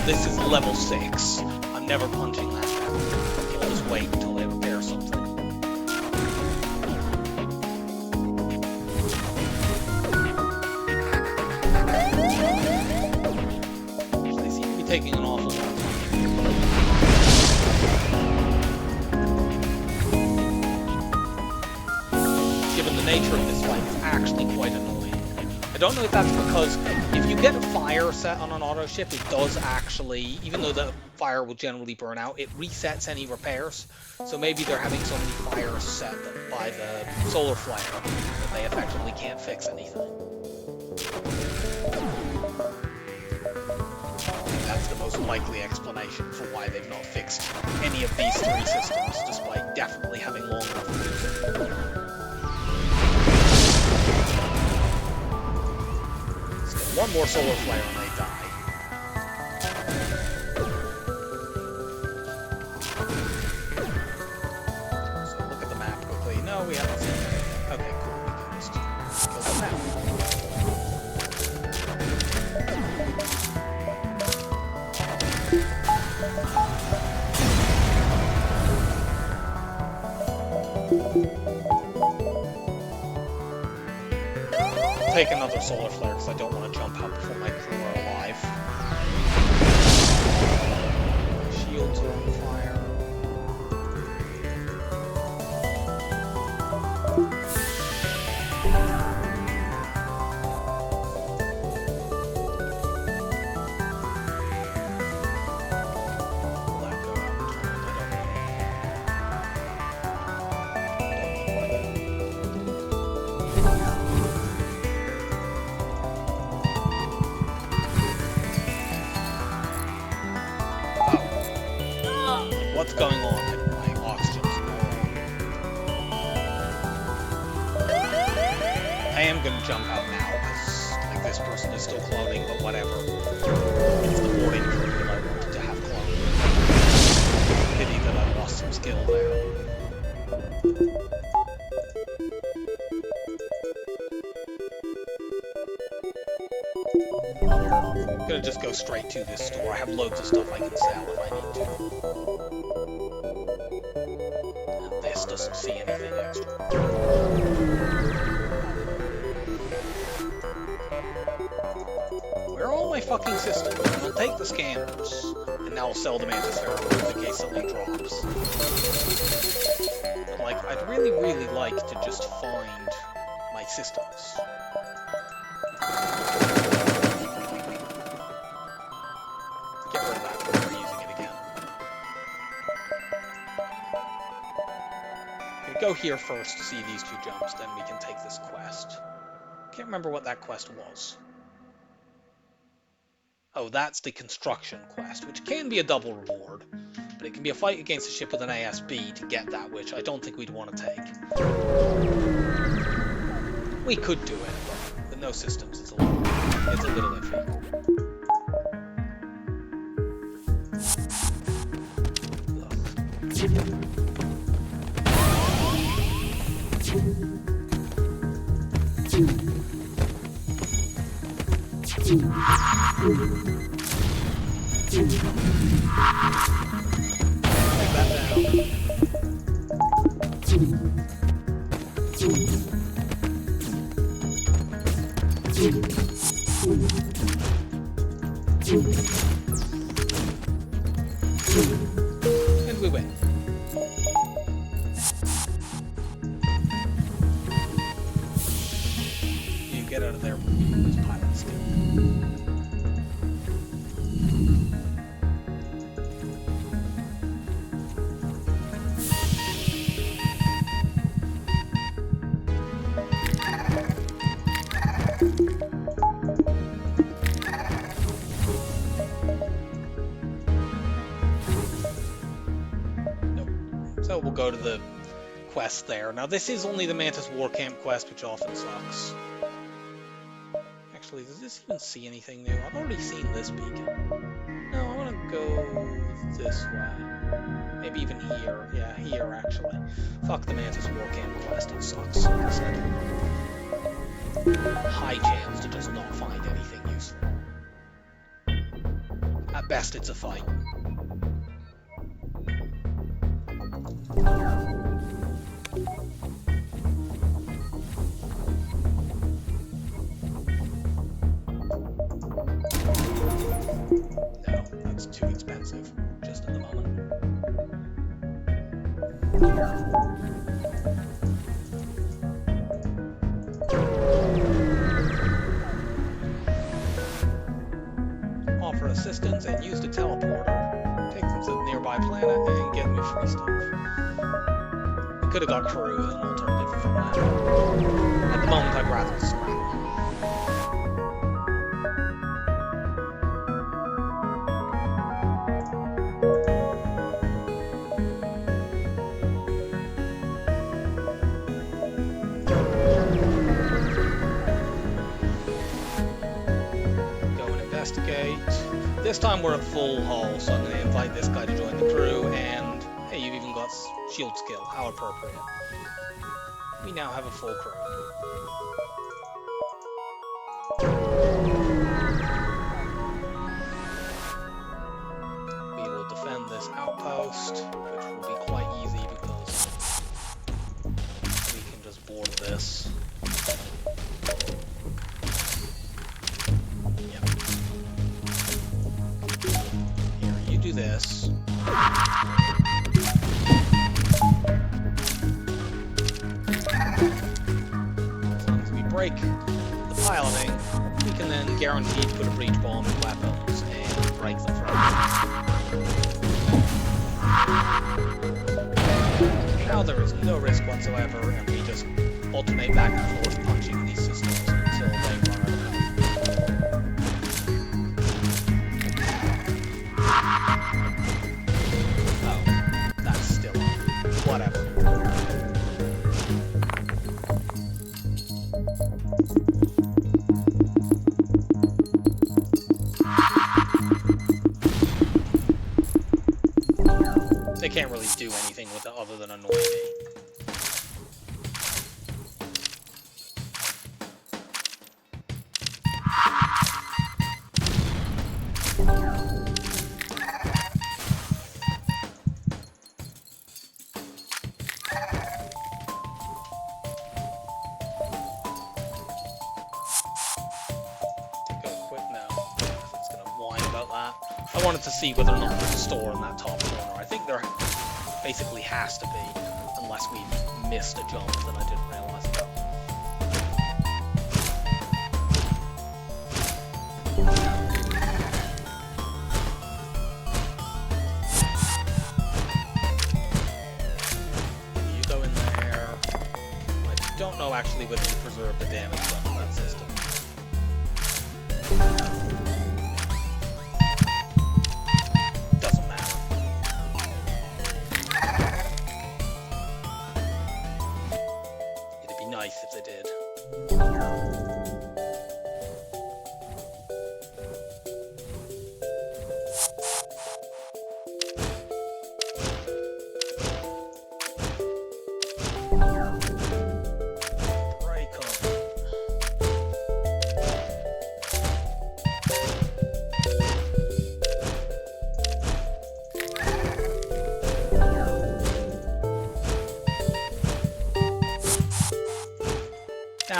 this is level 6. I'm never punching that down. I'll just wait until they repair something. They seem to be taking an awful long time. Given the nature of this fight, it's actually quite annoying. I don't know if that's because if you get a fire set on an auto ship, it does actually, even though the fire will generally burn out, it resets any repairs. So maybe they're having so many fires set by the solar flare that they effectively can't fix anything. That's the most likely explanation for why they've not fixed any of these 3 systems, despite definitely having long enough. One more solar flare and they die. So look at the map quickly. No, we haven't seen anything. Okay, cool. We can just kill the map. Take another solar flare because I don't want to jump out before my crew are alive. Shields are on fire. Will that go out in time? I don't know. What's going on? My oxygen's low. I am gonna jump out now because like this person is still cloning, but whatever. It's the morning crew that I wanted to have cloned. Pity that I lost some skill there. I'm gonna just go straight to this store. I have loads of stuff I can sell if I need to. And this doesn't see anything extra. Where are all my fucking systems? I'll take the scanners, and now I'll sell the Mantis A Run in case something drops. But like, I'd really, really like to just find my systems. Go here first to see these 2 jumps, then we can take this quest. Can't remember what that quest was. Oh, that's the construction quest, which can be a double reward, but it can be a fight against a ship with an ASB to get that, which I don't think we'd want to take. We could do it, but with no systems, it's a little iffy. that down. And we win. You get out of there with this pilot skill. So we'll go to the quest there. Now this is only the Mantis War Camp quest, which often sucks. Actually, does this even see anything new? I've already seen this beacon. No, I want to go this way. Maybe even here. Yeah, here actually. Fuck the Mantis War Camp quest, it sucks, like I said. High chance to just not find anything useful. At best, it's a fight. No, that's too expensive, just at the moment. Offer assistance and use the teleporter. Take them to the nearby planet and get me free stuff. We could have got crew as an alternative from that. At the moment, I'd rather scrap. This time we're at full hull, so I'm going to invite this guy to join the crew, and hey, you've even got shield skill. How appropriate. We now have a full crew. We will defend this outpost, which will be quite easy because we can just board this. Do this. As long as we break the piloting, we can then guarantee to put a breach bomb in weapons and break them from now there is no risk whatsoever, and we just alternate back and forth punching these systems until they run out of health. Whatever. They can't really do anything with it other than annoy me. I wanted to see whether or not there's a store in that top corner. I think there basically has to be, unless we missed a jump that I didn't realize about. You go in there. I don't know actually whether you preserve the damage done to that system. If they did.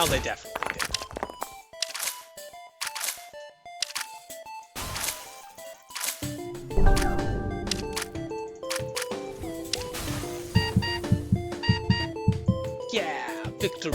now they definitely did. Yeah, victory!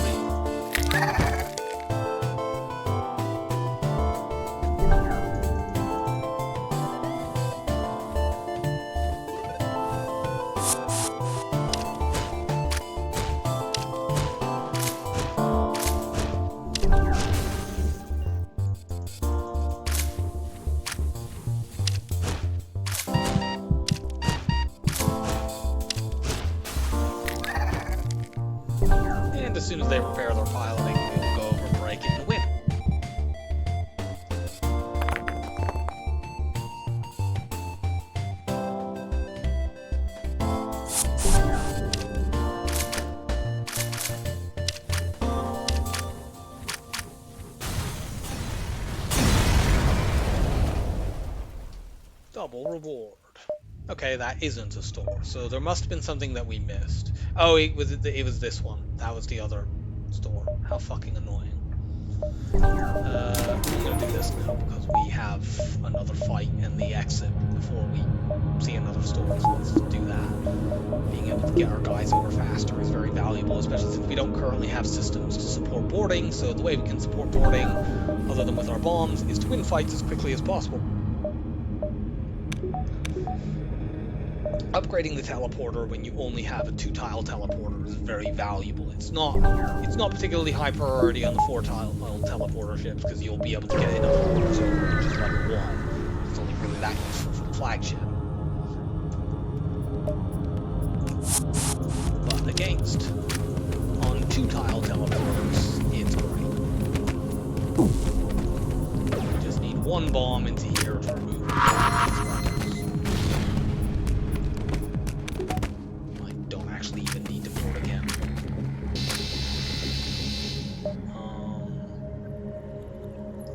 And as soon as they repair their piloting, we will go over, break it, and win. Double reward. Okay, that isn't a store, so there must have been something that we missed. Oh, it was this one. That was the other store. How fucking annoying. I'm gonna do this now because we have another fight in the exit before we see another store, so let's do that. Being able to get our guys over faster is very valuable, especially since we don't currently have systems to support boarding, so the way we can support boarding, other than with our bombs, is to win fights as quickly as possible. Upgrading the teleporter when you only have a 2-tile teleporter is very valuable. It's not particularly high priority on the 4-tile teleporter ships because you'll be able to get enough orders over to just level 1. It's only really that useful for the flagship. But against on 2-tile teleporters, it's great. We just need one bomb into here to remove even need to port again.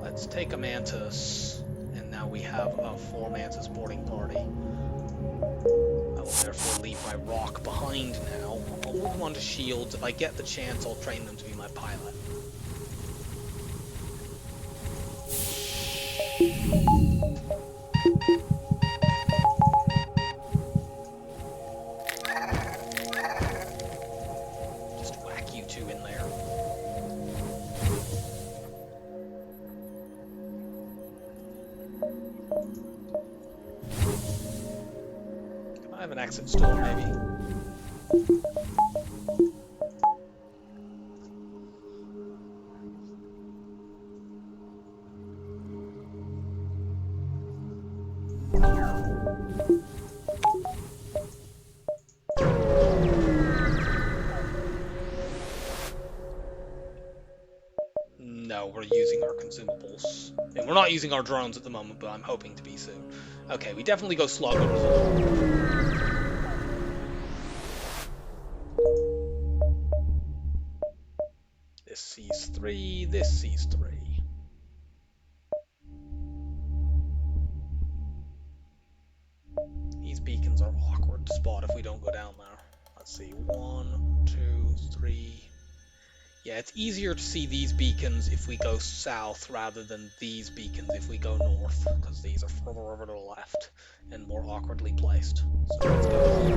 Let's take a Mantis, and now we have a 4 Mantis boarding party. I will therefore leave my rock behind now. I'll move them onto shields. If I get the chance, I'll train them to be my pilot. I have an exit store, maybe. No, we're using our consumables. And we're not using our drones at the moment, but I'm hoping to be soon. Okay, we definitely go slugger as well. This sees 3, this sees 3. These beacons are awkward to spot if we don't go down there. Let's see, 1, 2, 3. Yeah, it's easier to see these beacons if we go south rather than these beacons if we go north, because these are further over to the left and more awkwardly placed. So let's go here.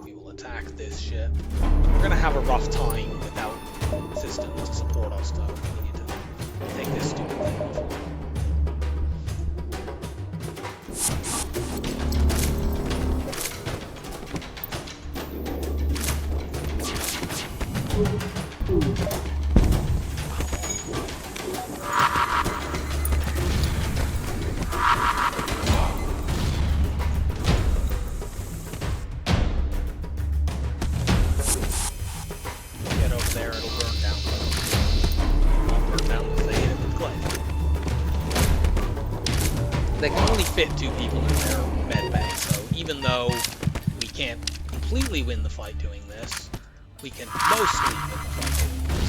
We will attack this ship. We're going to have a rough time without systems to support us, though. We need to take this stupid thing off. They can only fit 2 people in their med bay, so even though we can't completely win the fight doing this, we can mostly win the fight doing this.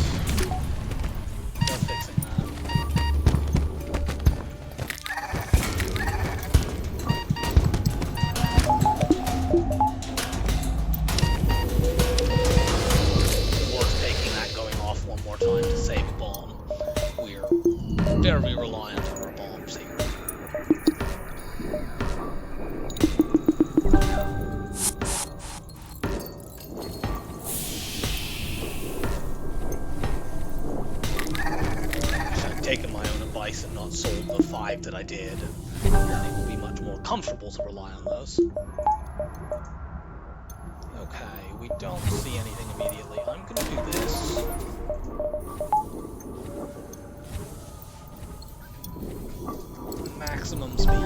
Just fixing that. 5 that I did, then it will be much more comfortable to rely on those. Okay, we don't see anything immediately. I'm going to do this. Maximum speed.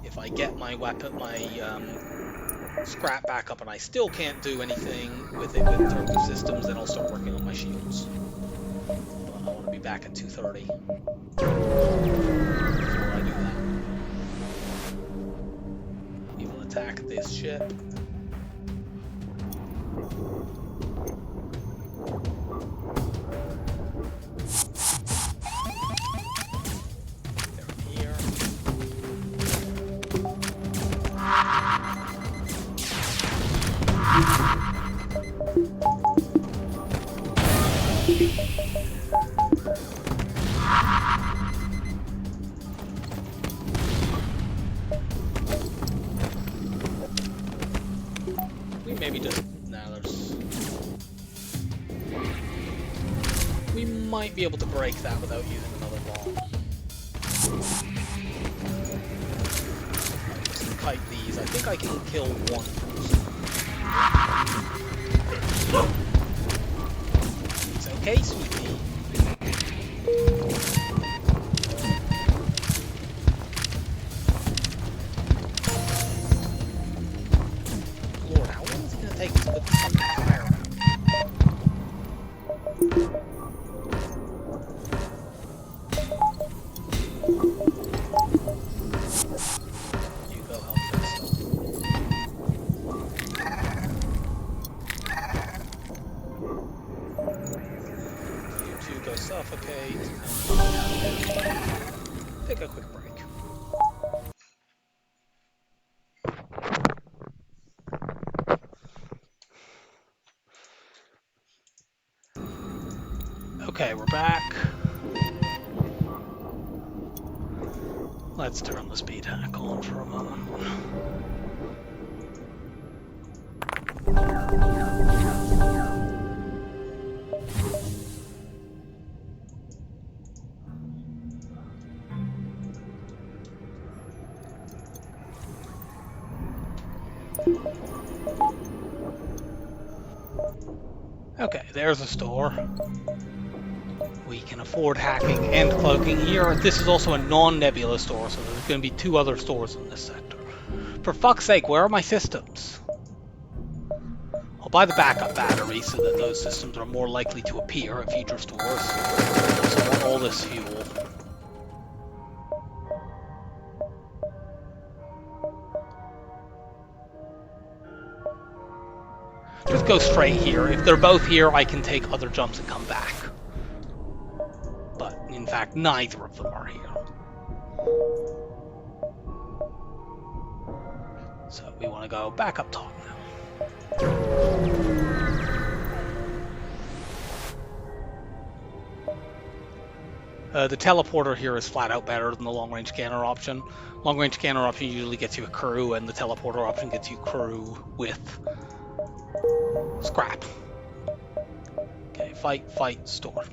If I get my weapon, scrap back up and I still can't do anything with it in terms of systems, then I'll start working on my shields. But I want to be back at 230 before I do that. We will attack this ship. We might be able to break that without using another bomb. Just kite these. I think I can kill one first. It's okay, sweetie. Lord, how long is it going to take to put this fucking fire out? Suffocate. Take a quick break. Okay, we're back. Let's turn the speed hack on for a moment. Okay, there's a store. We can afford hacking and cloaking here. This is also a non-nebula store, so there's going to be 2 other stores in this sector. For fuck's sake, where are my systems? I'll buy the backup battery so that those systems are more likely to appear at future stores. I also want all this fuel. Just go straight here. If they're both here, I can take other jumps and come back. But, in fact, neither of them are here. So, we want to go back up top now. The teleporter here is flat out better than the long-range scanner option. Long-range scanner option usually gets you a crew, and the teleporter option gets you crew with scrap. Okay, fight, store.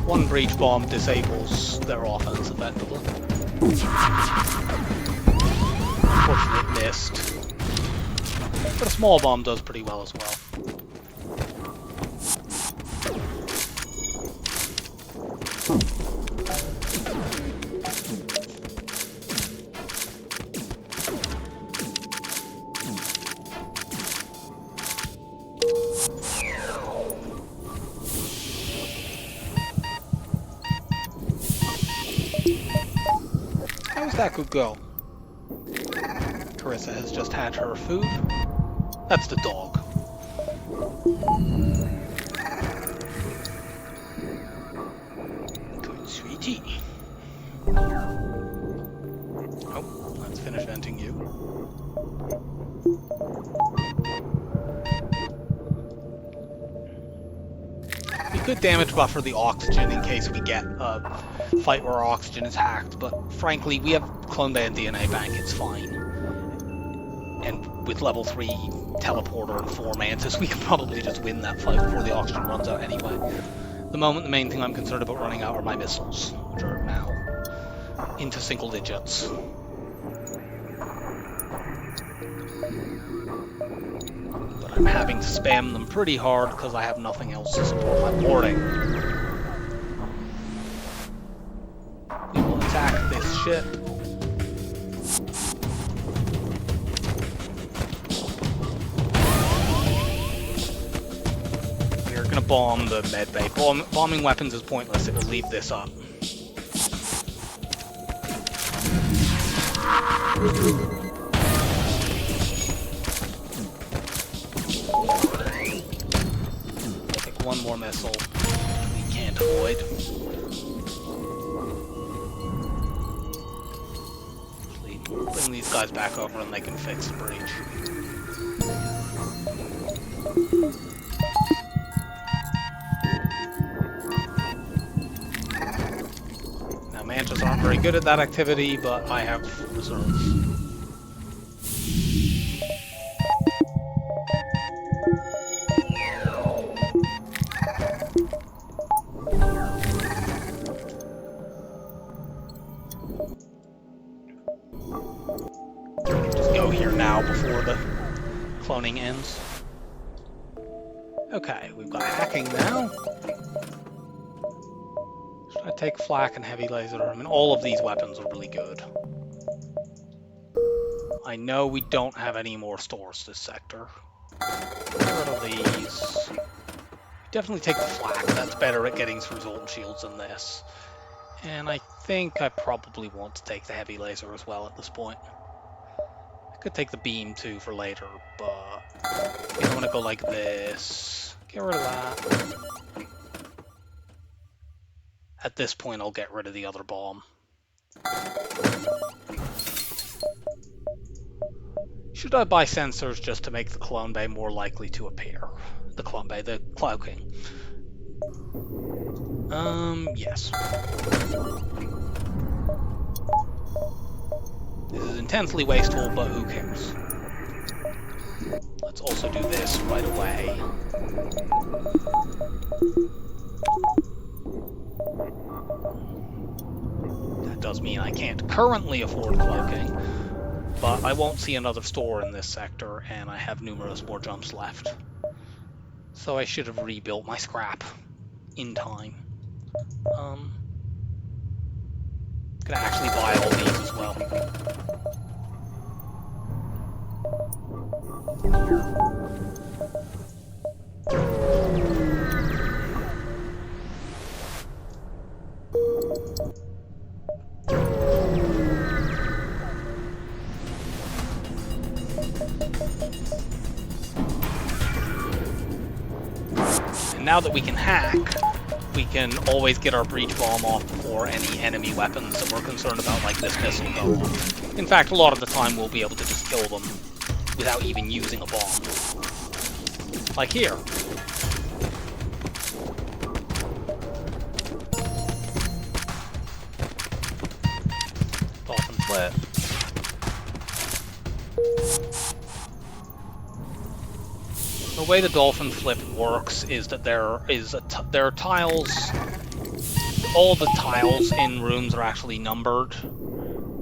One breach bomb disables their offense effectively. Unfortunately, it missed. But a small bomb does pretty well as well. How's that could go? Carissa has just had her food. That's the dog. Good sweetie. Oh, let's finish venting you. Be good damage buffer the oxygen in case we get a fight where our oxygen is hacked, but frankly, we have Clone Bay and DNA Bank, it's fine. And with level 3 teleporter and 4 Mantis, we can probably just win that fight before the oxygen runs out anyway. At the moment, the main thing I'm concerned about running out are my missiles, which are now into single digits. But I'm having to spam them pretty hard because I have nothing else to support my boarding. We will attack this ship. We're gonna bomb the medbay. Bombing weapons is pointless, it will leave this up. Take one more missile we can't avoid. Actually, bring these guys back over and they can fix the breach. Now, Mantis aren't very good at that activity, but I have reserves. Just go here now before the cloning ends. Okay, we've got hacking now. Should I take flak and heavy laser? I mean, all of these weapons are really good. I know we don't have any more stores this sector. Get rid of these. Definitely take the flak. That's better at getting through Zoltan shields than this. And I think I probably want to take the heavy laser as well at this point. I could take the beam too for later, but I think I'm gonna go like this. Get rid of that. At this point, I'll get rid of the other bomb. Should I buy sensors just to make the clone bay more likely to appear? The clone bay, the cloaking. Yes. This is intensely wasteful, but who cares? Let's also do this right away. That does mean I can't currently afford cloaking, but I won't see another store in this sector, and I have numerous more jumps left. So I should have rebuilt my scrap in time. Gonna actually buy all these as well. And now that we can hack, we can always get our breach bomb off before any enemy weapons that we're concerned about, like this missile, go off. In fact, a lot of the time we'll be able to just kill them without even using a bomb. Like here. Dolphin flip. The way the dolphin flip works is that there are tiles. All the tiles in rooms are actually numbered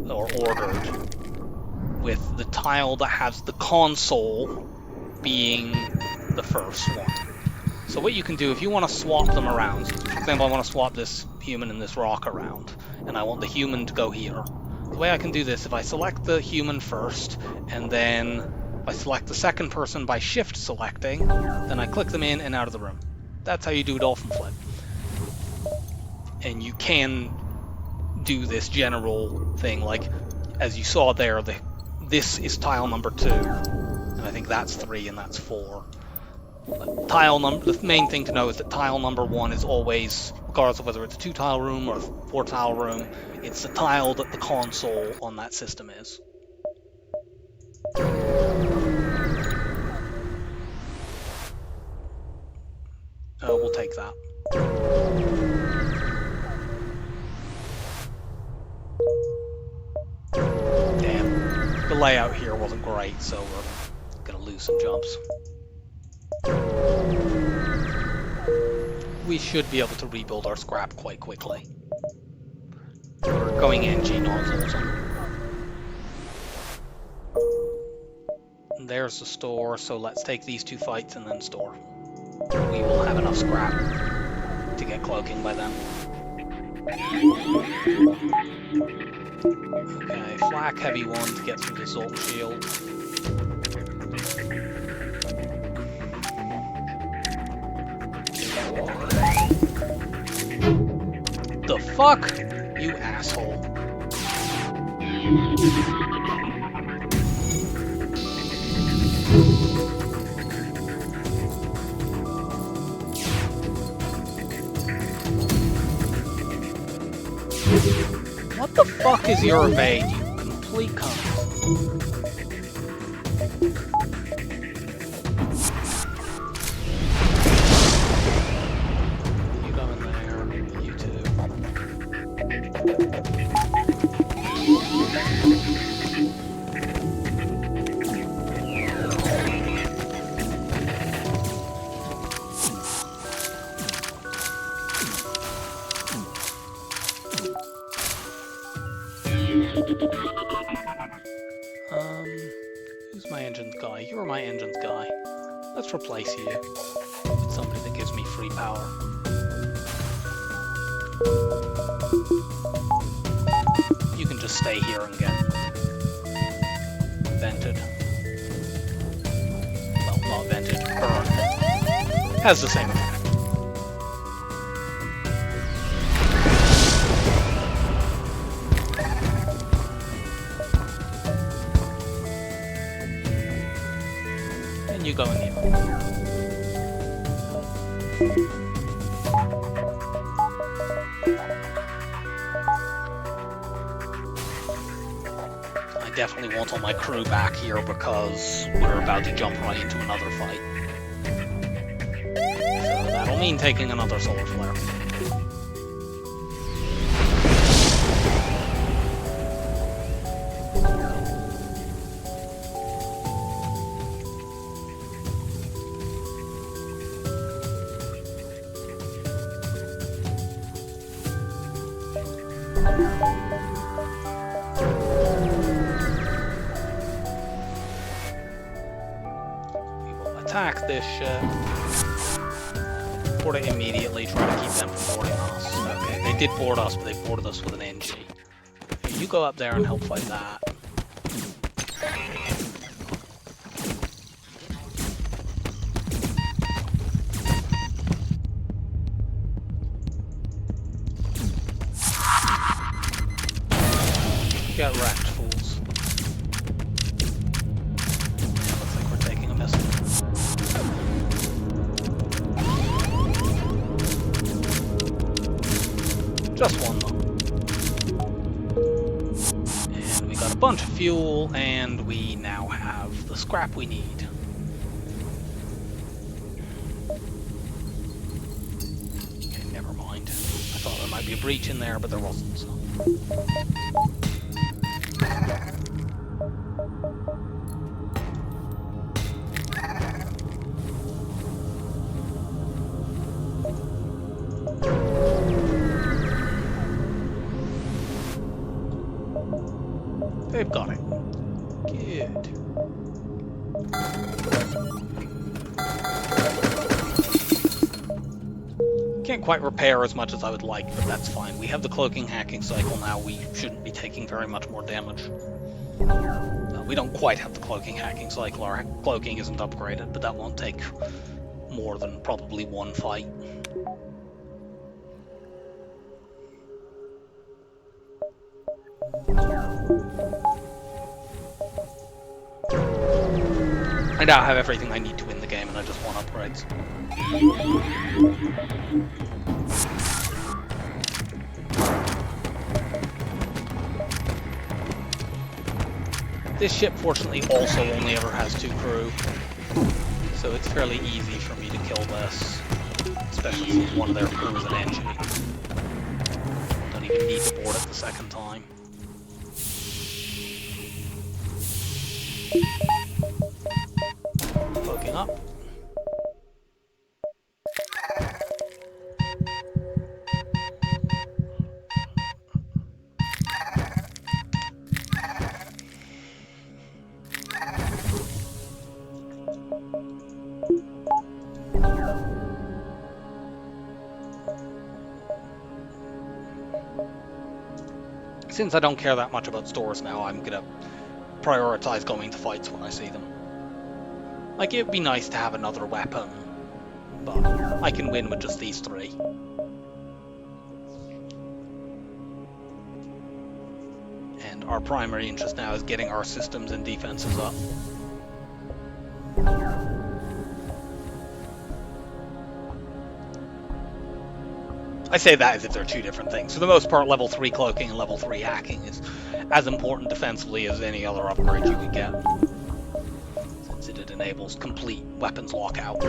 or ordered, with the tile that has the console being the first one. So what you can do, if you want to swap them around, so for example, I want to swap this human and this rock around, and I want the human to go here. The way I can do this, if I select the human first, and then I select the second person by shift selecting, then I click them in and out of the room. That's how you do a dolphin flip. And you can do this general thing, like as you saw there, this is tile number 2, and I think that's 3 and that's 4. The main thing to know is that tile number 1 is always, regardless of whether it's a 2-tile room or a 4-tile room, it's the tile that the console on that system is. We'll take that. Damn. The layout here wasn't great, so we're gonna lose some jumps. We should be able to rebuild our scrap quite quickly. We're going NG nozzles. And there's the store, so let's take these 2 fights and then store. We will have enough scrap to get cloaking by then. Okay, flak heavy 1 to get through the Zolt shield. The fuck? You asshole. What the fuck is your evade, you complete cunt? You go in there, you too. Who's my engines guy? You're my engines guy. Let's replace you with somebody that gives me free power. You can just stay here and get vented. Well, not vented, burned. Has the same effect. You go in here. I definitely want all my crew back here because we're about to jump right into another fight. So that'll mean taking another solar flare. Attack this ship. Board it immediately, try to keep them from boarding us. Okay, they did board us, but they boarded us with an NG. Okay, you go up there and help fight that. Get wrecked, fools. Looks like we're taking a missile. Just one, though. And we got a bunch of fuel, and we now have the scrap we need. Okay, never mind. I thought there might be a breach in there, but there wasn't, so... They've got it. Good. Can't quite repair as much as I would like, but that's fine. We have the cloaking hacking cycle now. We shouldn't be taking very much more damage. We don't quite have the cloaking hacking cycle. Our cloaking isn't upgraded, but that won't take more than probably one fight. I now have everything I need to win the game, and I just want upgrades. This ship, fortunately, also only ever has 2 crew, so it's fairly easy for me to kill this. Especially since one of their crew is an NG. Don't even need to board it the second time. Poking up. Since I don't care that much about stores now, I'm gonna prioritize going to fights when I see them. Like, it'd be nice to have another weapon, but I can win with just these three. And our primary interest now is getting our systems and defenses up. I say that as if they're two different things. For the most part, level 3 cloaking and level 3 hacking is as important defensively as any other upgrade you would get, since it enables complete weapons lockout.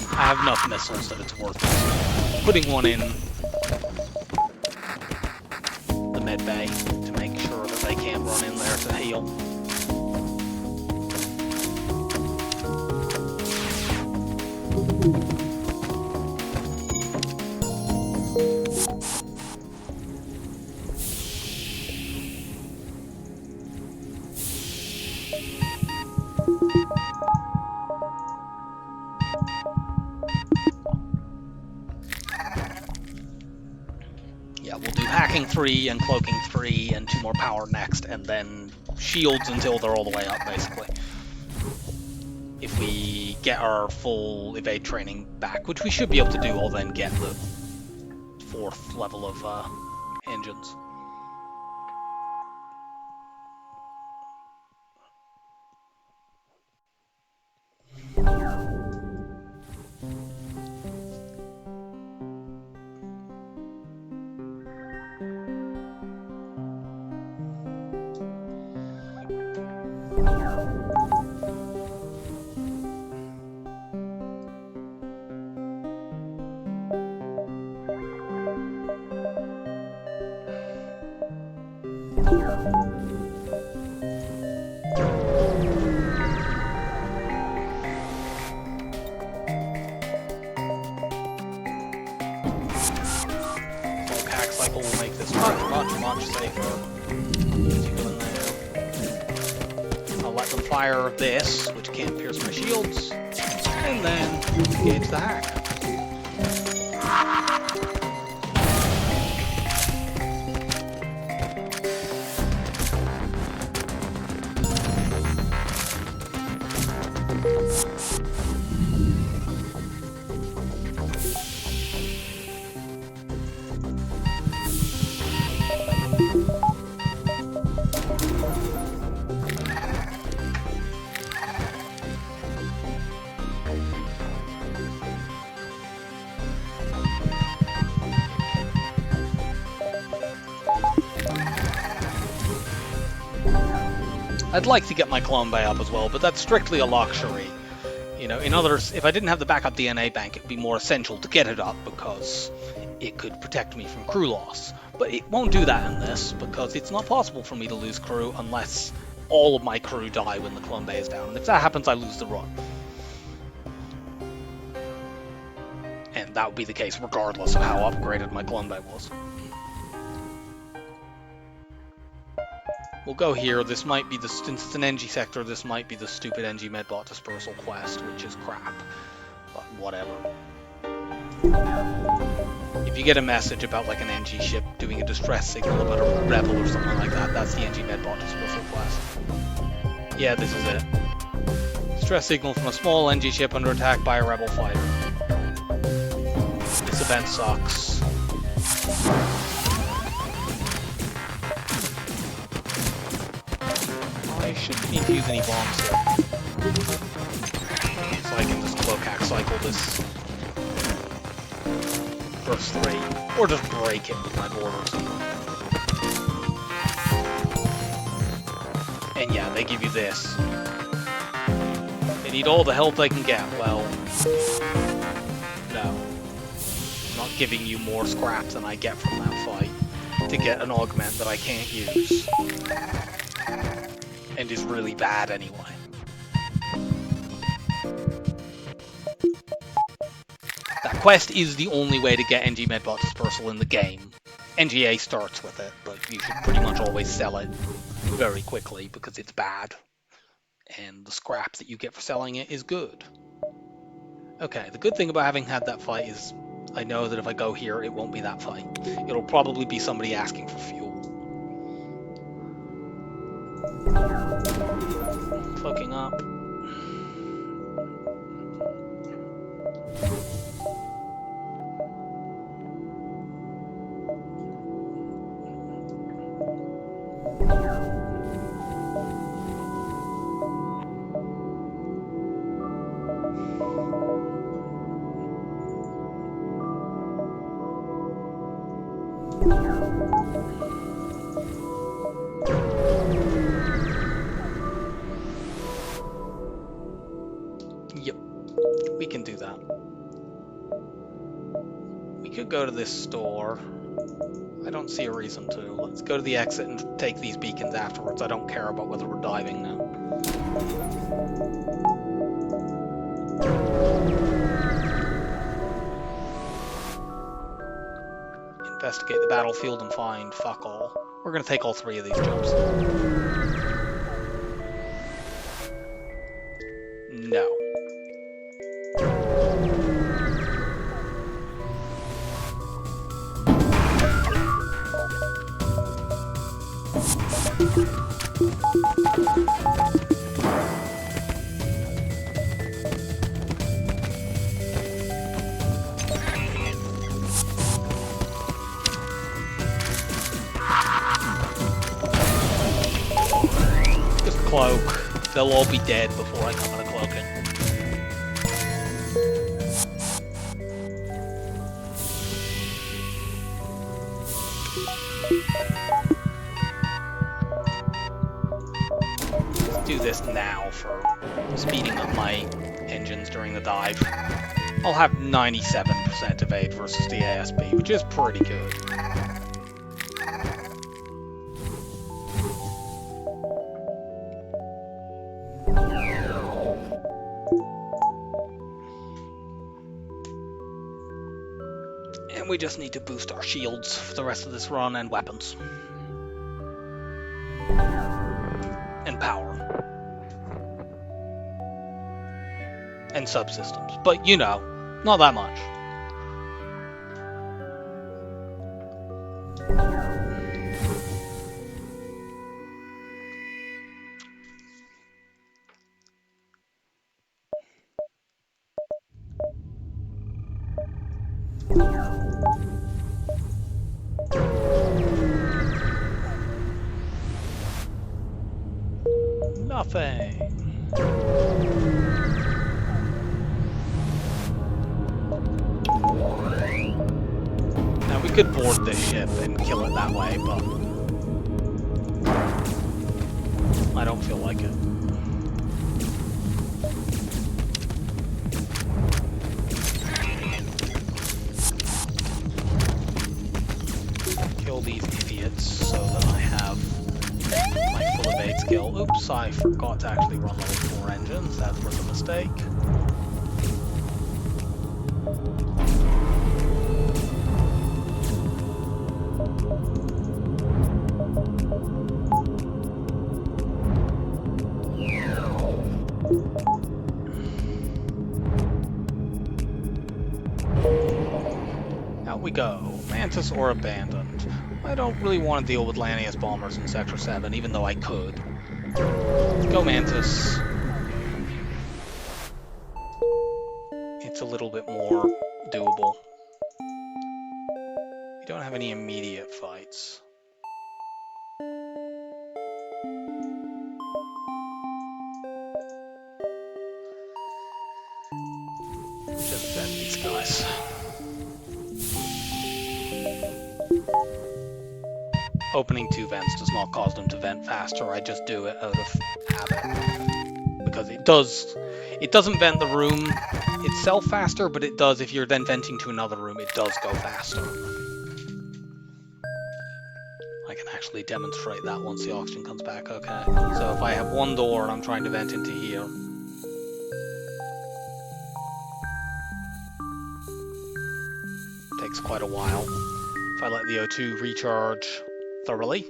I have enough missiles that it's worth it. Putting one in the med bay to make sure that they can't run in there to heal. Yeah, we'll do hacking 3 and cloaking 3 and 2 more power next, and then shields until they're all the way up, basically. If we get our full evade training back, which we should be able to do, I'll then get the 4th level of engines. Cycle will make this much safer. I'll let them fire this, which can't pierce my shields, and then engage the hack. I'd like to get my clone bay up as well, but that's strictly a luxury. You know, in others, if I didn't have the backup DNA bank, it'd be more essential to get it up because it could protect me from crew loss. But it won't do that in this because it's not possible for me to lose crew unless all of my crew die when the clone bay is down. And if that happens, I lose the run. And that would be the case regardless of how upgraded my clone bay was. We'll go here. This might be the, since it's an NG sector, this might be the stupid NG medbot dispersal quest, which is crap, but whatever. If you get a message about like an NG ship doing a distress signal about a rebel or something like that, that's the NG medbot dispersal quest. Yeah, this is it. Distress signal from a small NG ship under attack by a rebel fighter. This event sucks. I shouldn't need to use any bombs here. So I can just cloak hack cycle this burst 3. Or just break it with my borders. And yeah, they give you this. They need all the help they can get. Well, no. I'm not giving you more scraps than I get from that fight to get an augment that I can't use. And is really bad anyway. That quest is the only way to get NG Medbot Dispersal in the game. NGA starts with it, but you should pretty much always sell it very quickly because it's bad. And the scrap that you get for selling it is good. Okay, the good thing about having had that fight is I know that if I go here, it won't be that fight. It'll probably be somebody asking for fuel. Cloaking up. Yep, we can do that. We could go to this store. I don't see a reason to. Let's go to the exit and take these beacons afterwards. I don't care about whether we're diving now. Investigate the battlefield and find fuck all. We're going to take all 3 of these jumps. No. Just cloak. They'll all be dead before I come into cloaking. Let's do this now for speeding up my engines during the dive. I'll have 97% evade versus the ASP, which is pretty good. And we just need to boost our shields for the rest of this run and weapons. And power. And subsystems. But, you know, not that much. Nothing. Now we could board this ship and kill it that way, but I don't feel like it. Kill these idiots so that I have my full evade skill. Oops, I forgot to actually run level 4 engines. That was a mistake. Out we go. Mantis or abandoned. I don't really want to deal with Lanius bombers in Sector 7, even though I could. Let's go Mantis. It's a little bit more doable. We don't have any immediate fights. Just vent these guys. Opening 2 vents does not cause them to vent faster. I just do it out of habit. Because it doesn't vent the room itself faster, but it does, if you're then venting to another room, it does go faster. I can actually demonstrate that once the oxygen comes back. Okay, so if I have one door and I'm trying to vent into here, takes quite a while. If I let the O2 recharge thoroughly,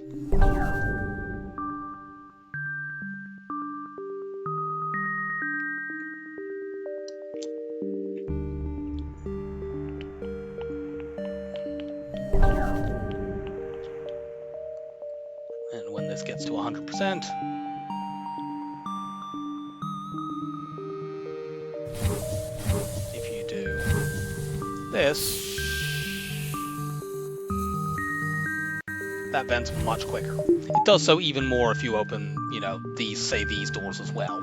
and when this gets to 100%, if you do this, that vents much quicker. It does so even more if you open, you know, these doors as well.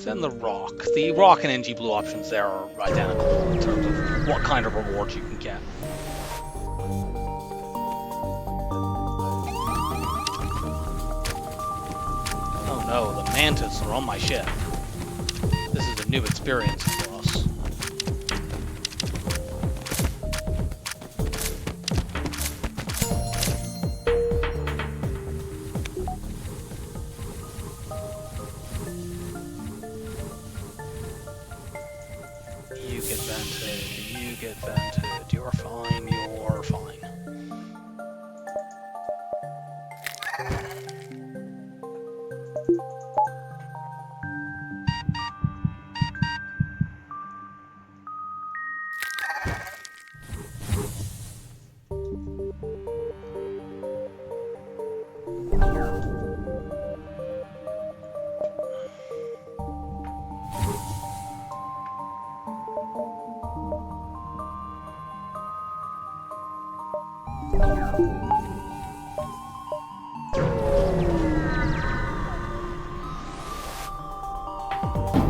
Then the rock. The rock and NG blue options there are identical in terms of what kind of rewards you can get. Oh no, the Mantis are on my ship. This is a new experience for us. You get vented. You're fine, you're fine.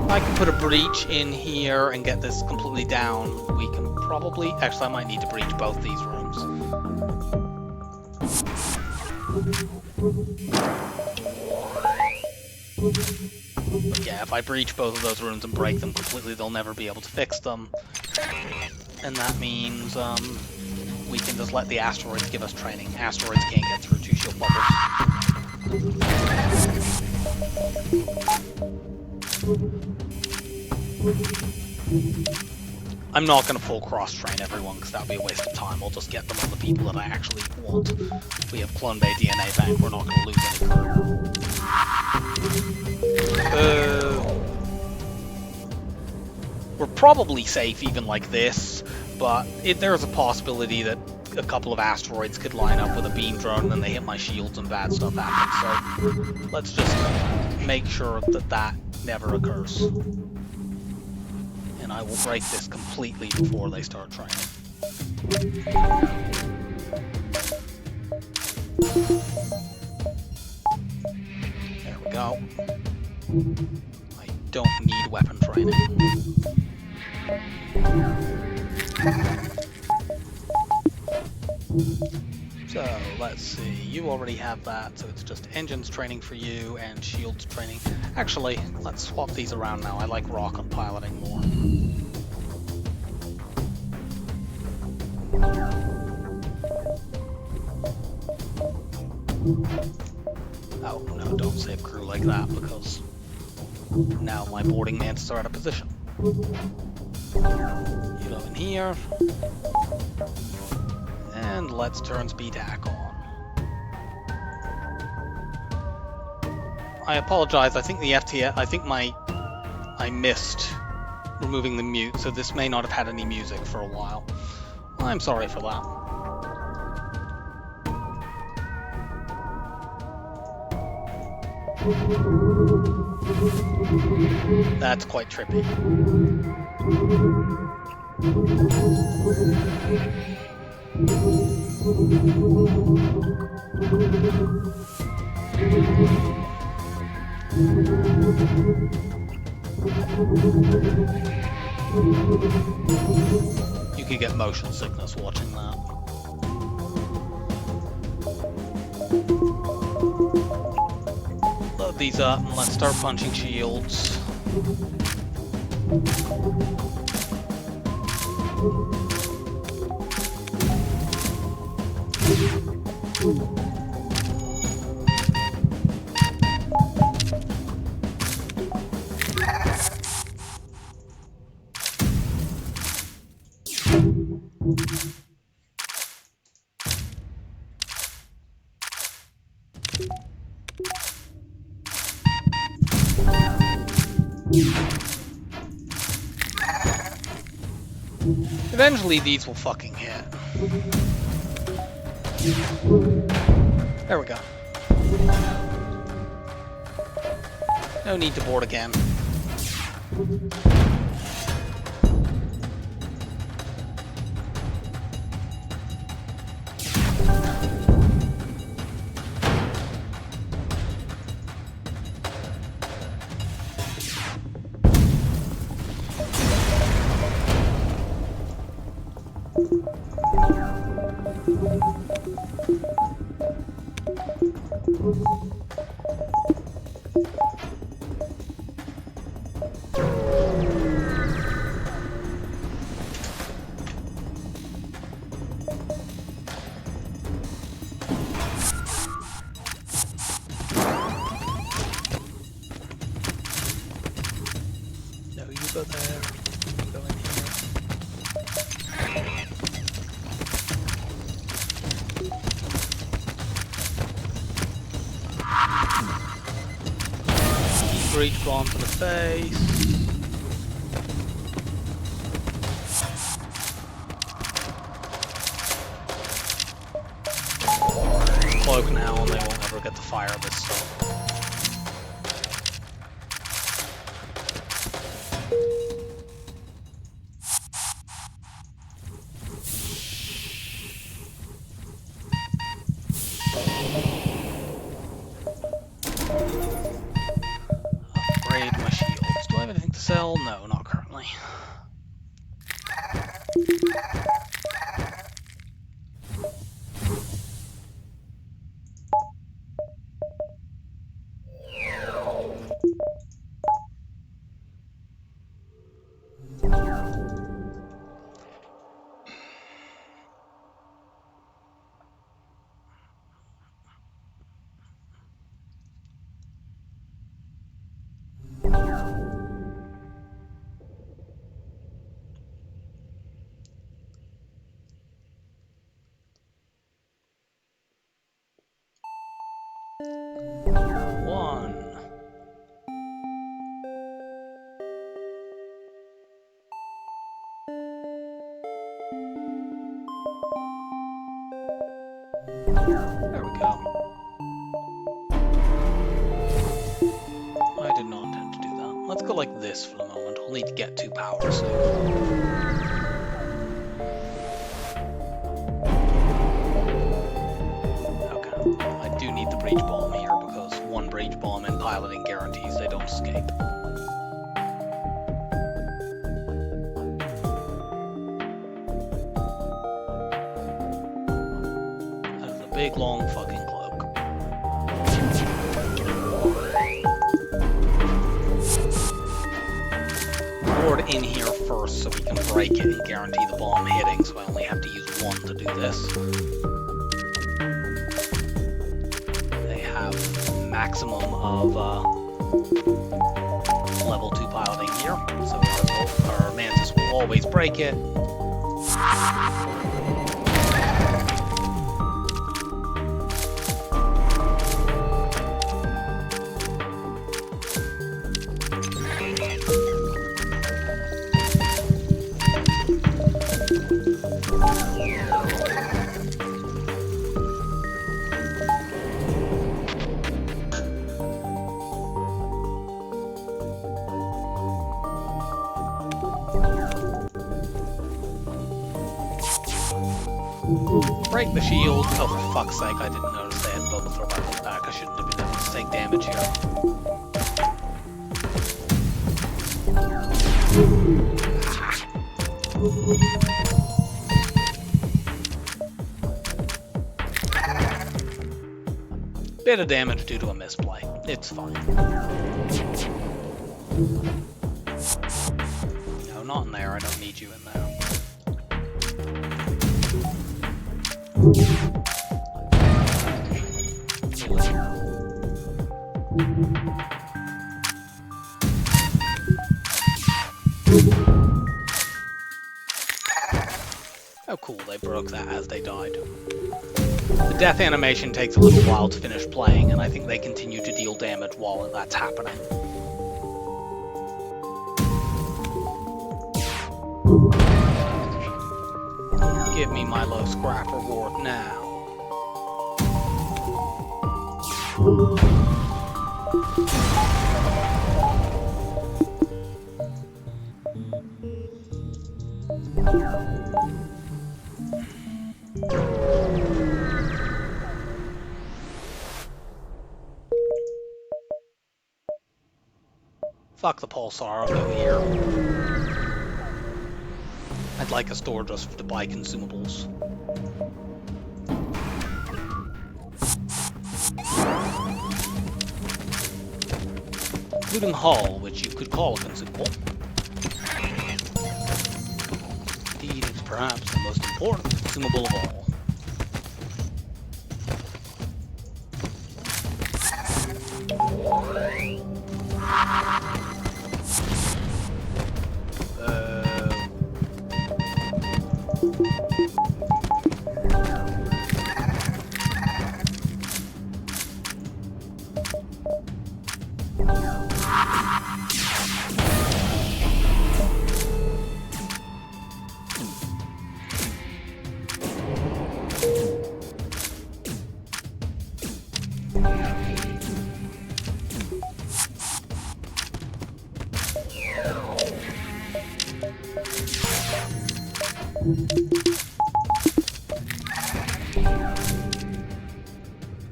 I can put a breach in here and get this completely down. We can probably... Actually, I might need to breach both these rooms. But yeah, if I breach both of those rooms and break them completely, they'll never be able to fix them. And that means we can just let the asteroids give us training. Asteroids can't get through 2 shield bubbles. I'm not going to full cross-train everyone because that would be a waste of time. I'll just get them on the people that I actually want. We have Clone Bay DNA Bank, we're not going to lose any crew. We're probably safe even like this, but there's a possibility that a couple of asteroids could line up with a beam drone and then they hit my shields and bad stuff happens. So let's just make sure that that never occurs. And I will break this completely before they start training. There we go. I don't need weapon training. So, let's see, you already have that, so it's just engines training for you and shields training. Actually, let's swap these around now. I like rock on piloting more. Oh, no, don't save crew like that, because now my boarding mantis are out of position. You go in here. And let's turn speed tack on. I apologize, I think the FTL, I missed removing the mute, so this may not have had any music for a while. I'm sorry for that. That's quite trippy. You could get motion sickness watching that. Load these up and let's start punching shields. Eventually these will fucking hit. There we go. No need to board again. No, you go there. You go in here. Breach bomb to the face. Cloak now and they won't ever get to fire this stuff. Upgrade my shields. Do I have anything to sell? No, not currently. One. There we go. I did not intend to do that. Let's go like this for the moment. We'll need to get 2 power soon. I do need the breach bomb here because 1 breach bomb in piloting guarantees they don't escape. That is a big long fucking cloak. Board in here first so we can break it and guarantee the bomb hitting, so I only have to use 1 to do this. Maximum of level 2 piloting here, so our Mantis will always break it. Break the shield. Oh, for fuck's sake, I didn't notice they had bubble throw back. I shouldn't have been able to take damage here. Bit of damage due to a misplay. It's fine. No, not in there. I don't need you in there. Oh cool, they broke that as they died. The death animation takes a little while to finish playing, and I think they continue to deal damage while that's happening. Give me my low scrap reward now. Fuck the pulsar, I'll go here. I'd like a store just to buy consumables. Including hull, which you could call a consumable. Indeed, it's perhaps the most important consumable of all.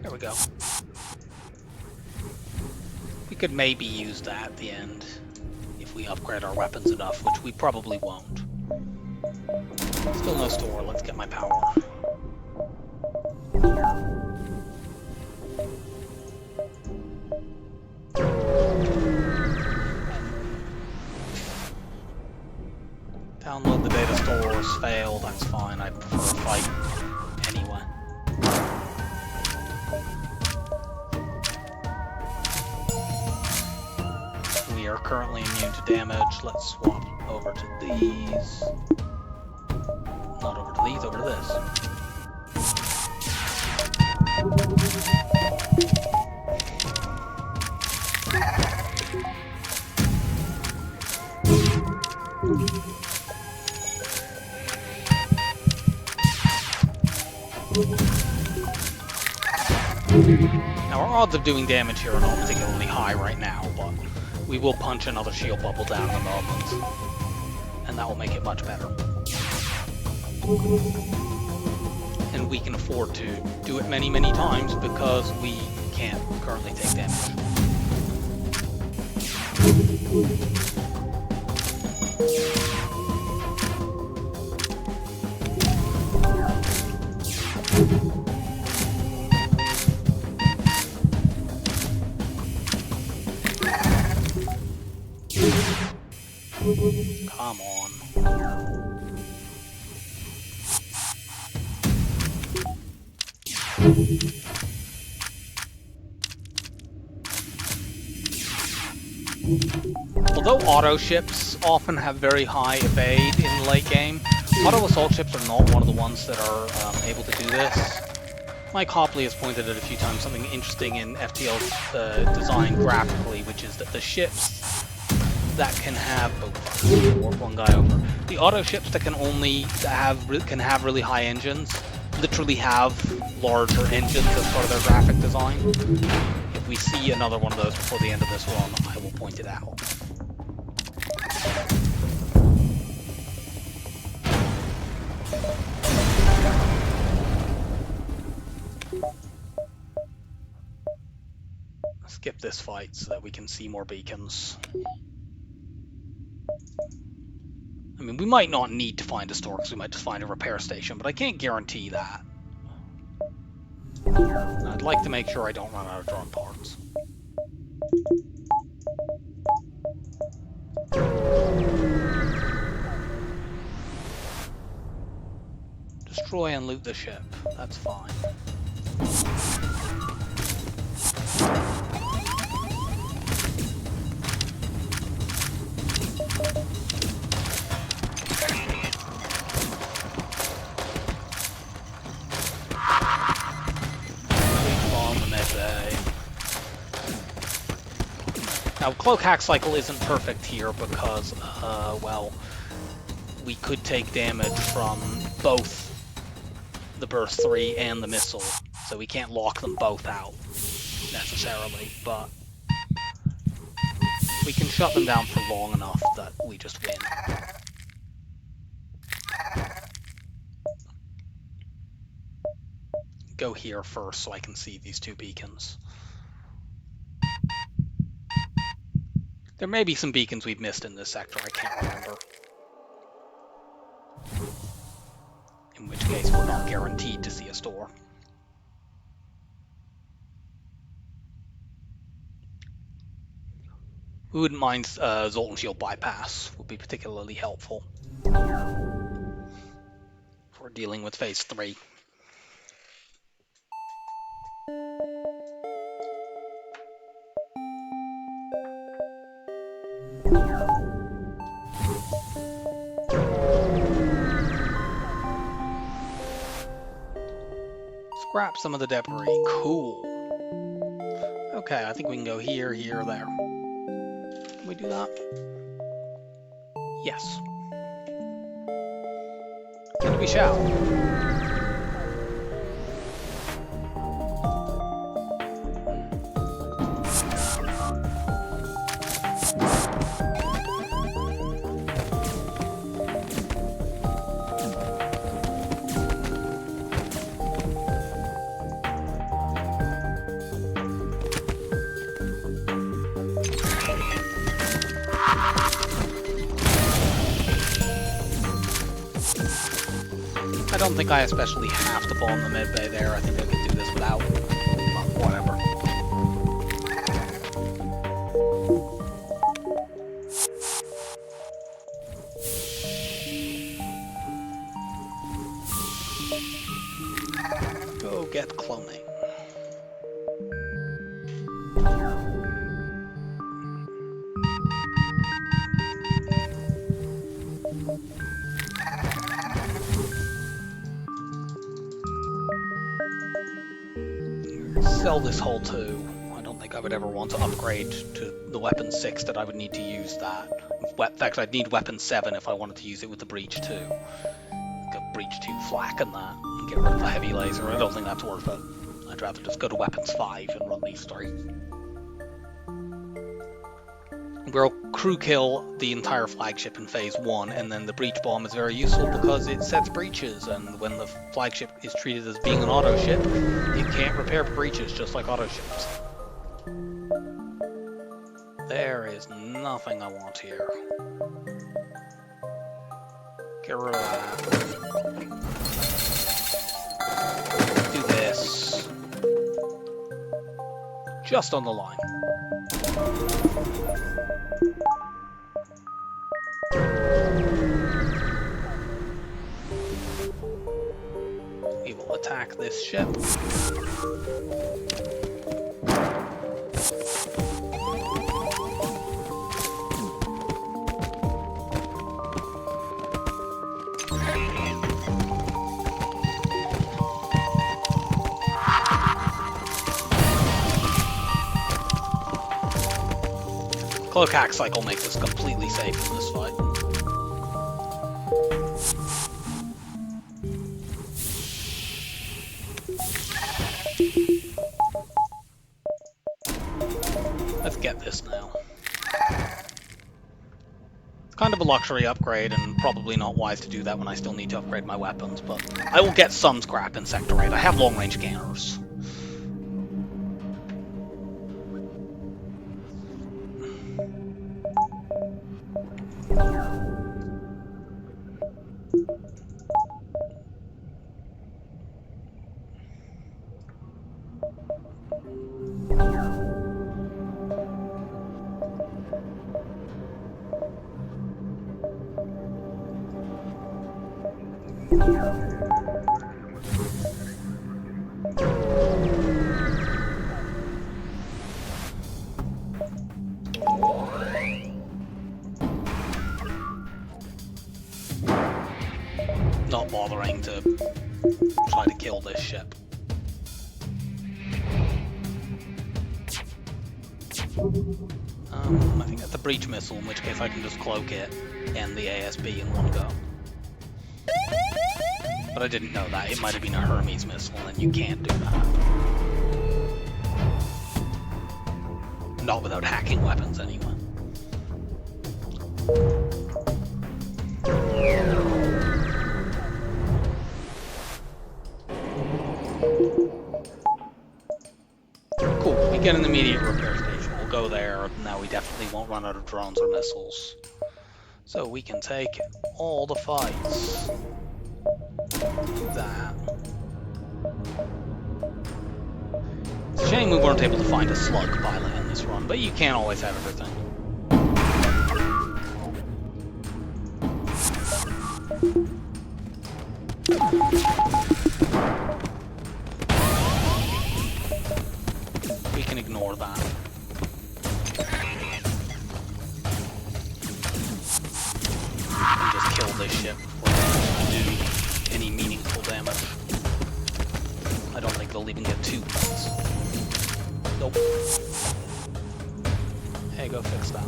There we go. We could maybe use that at the end if we upgrade our weapons enough, which we probably won't. Still no store, let's get my power. Download the data stores, fail, that's fine, I prefer a fight anyway. We are currently immune to damage, let's swap over to these. Not over to these, over to this. Now our odds of doing damage here are not particularly high right now, but we will punch another shield bubble down in a moment, and that will make it much better. And we can afford to do it many, many times because we can't currently take damage. Come on. Although auto ships often have very high evade in late game, auto assault ships are not one of the ones that are able to do this. Mike Hopley has pointed out a few times something interesting in FTL's design graphically, which is that the ships that can have warp one guy over. The auto ships that can have really high engines literally have larger engines as part of their graphic design. If we see another one of those before the end of this run, I will point it out. Skip this fight so that we can see more beacons. I mean, we might not need to find a store, because we might just find a repair station, but I can't guarantee that. I'd like to make sure I don't run out of drone parts. Destroy and loot the ship. That's fine. Now, Cloak Hack Cycle isn't perfect here because, well, we could take damage from both the Burst 3 and the missile, so we can't lock them both out, necessarily, but we can shut them down for long enough that we just win. Go here first so I can see these two beacons. There may be some beacons we've missed in this sector, I can't remember. In which case, we're not guaranteed to see a store. We wouldn't mind Zoltan Shield Bypass, would be particularly helpful for dealing with Phase 3. Scrap some of the debris. Cool. Okay, I think we can go here, here, there. Can we do that? Yes. And we shall. I don't think I especially have to bomb the medbay there. I think I can do this without. But whatever. Go get cloning. Sell this hull too. I don't think I would ever want to upgrade to the weapon 6 that I would need to use that. In fact, I'd need weapon 7 if I wanted to use it with the breach 2. Get breach 2 flak and that, and get rid of the heavy laser. I don't think that's worth it. I'd rather just go to weapons 5 and run these 3. We'll crew kill the entire flagship in phase 1, and then the breach bomb is very useful because it sets breaches, and when the flagship is treated as being an auto ship, it can't repair breaches just like auto ships. There is nothing I want here. Get rid of that. Do this. Just on the line. We will attack this ship. Cloak Hack Cycle makes us completely safe in this fight. Let's get this now. It's kind of a luxury upgrade, and probably not wise to do that when I still need to upgrade my weapons, but I will get some scrap in Sector 8. I have long-range scanners. bothering to try to kill this ship. I think that's a breach missile, in which case I can just cloak it and the ASB in one go. But I didn't know that. It might have been a Hermes missile, and you can't do that. Not without hacking weapons, anyway. Cool, we get an immediate repair station. We'll go there. Now we definitely won't run out of drones or missiles. So we can take all the fights. That. It's a shame we weren't able to find a slug pilot in this run, but you can't always have everything. We can ignore that. And just kill this ship before they do any meaningful damage. I don't think they'll even get 2 points. Nope. Hey, go fix that.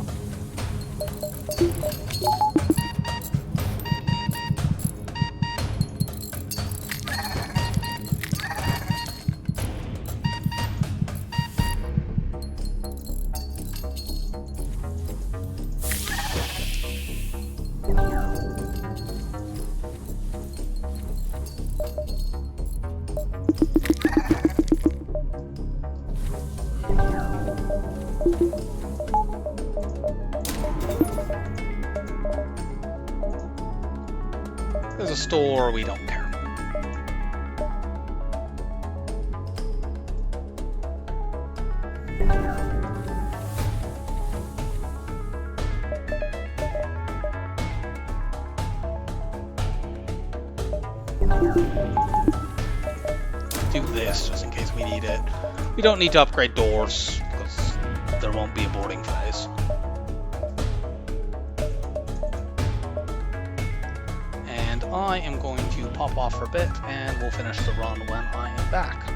There's a store, we don't care. Do this just in case we need it. We don't need to upgrade doors because there won't be a boarding phase. I am going to pop off for a bit, and we'll finish the run when I am back.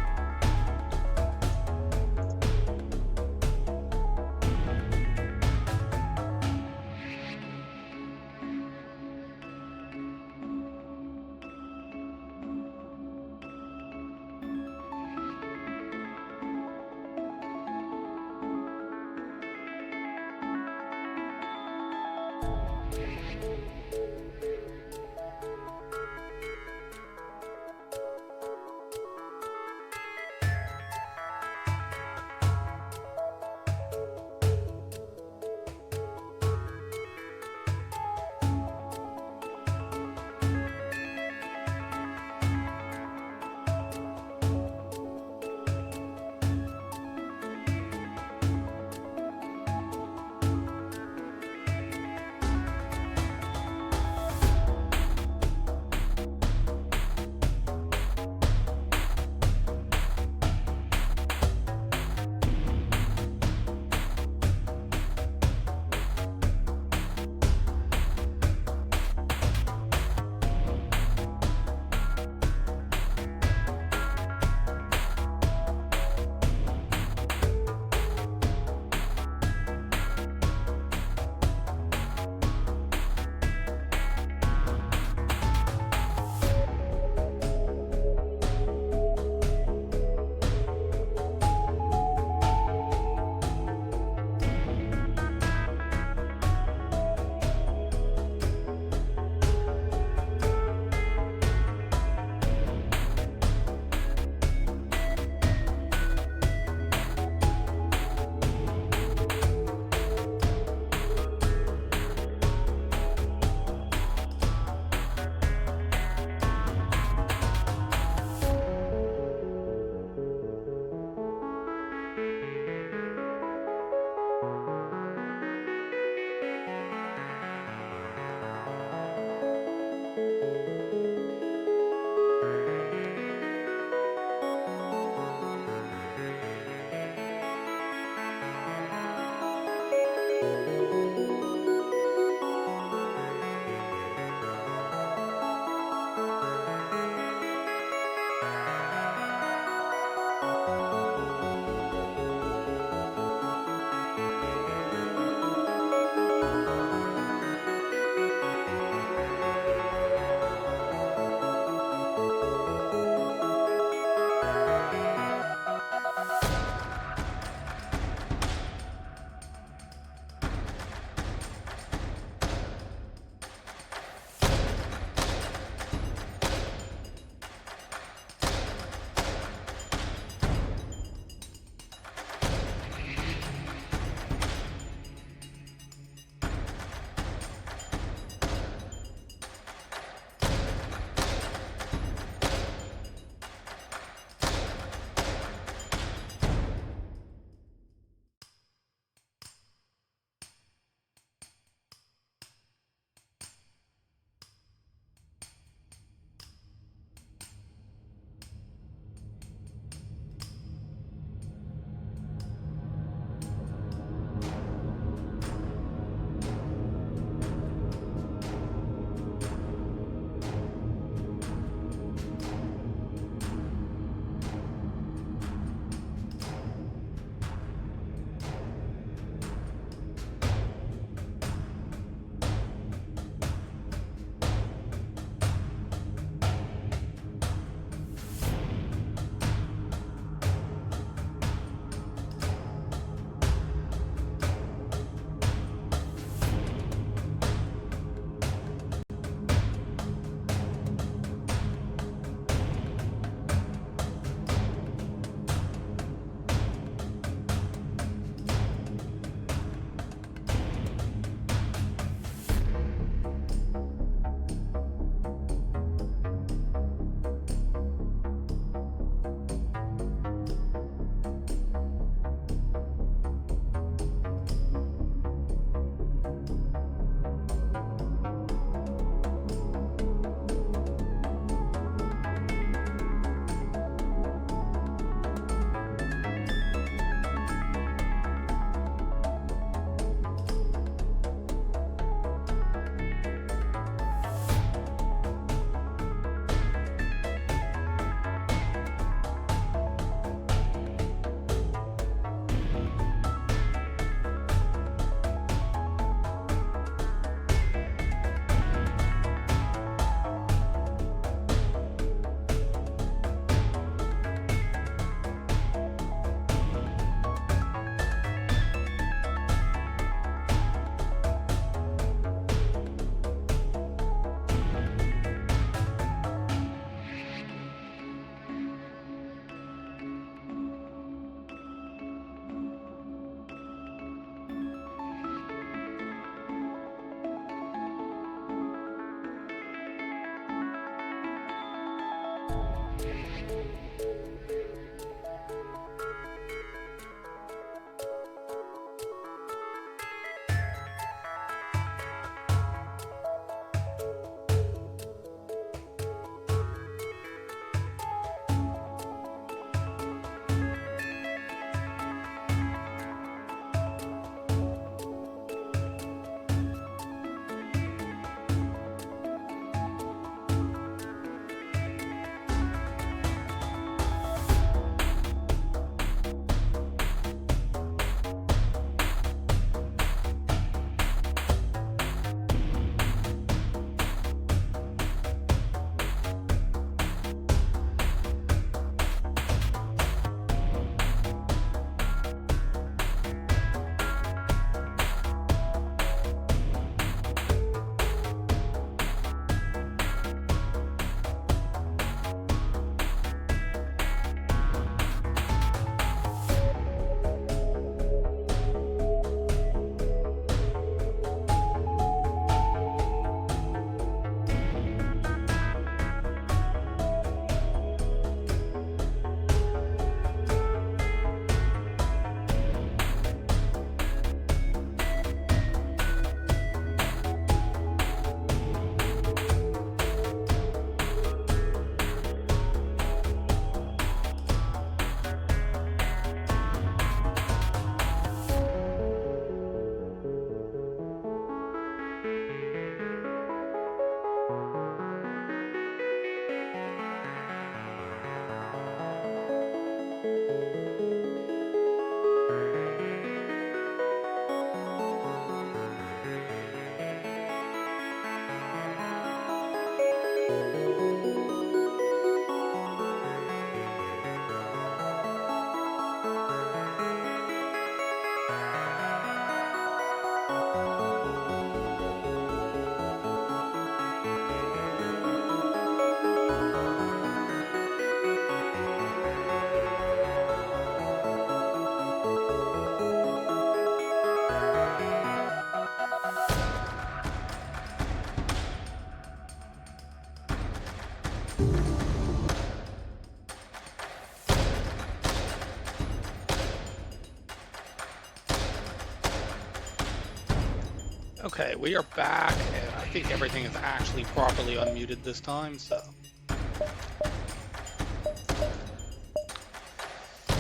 Okay, we are back, and I think everything is actually properly unmuted this time, so...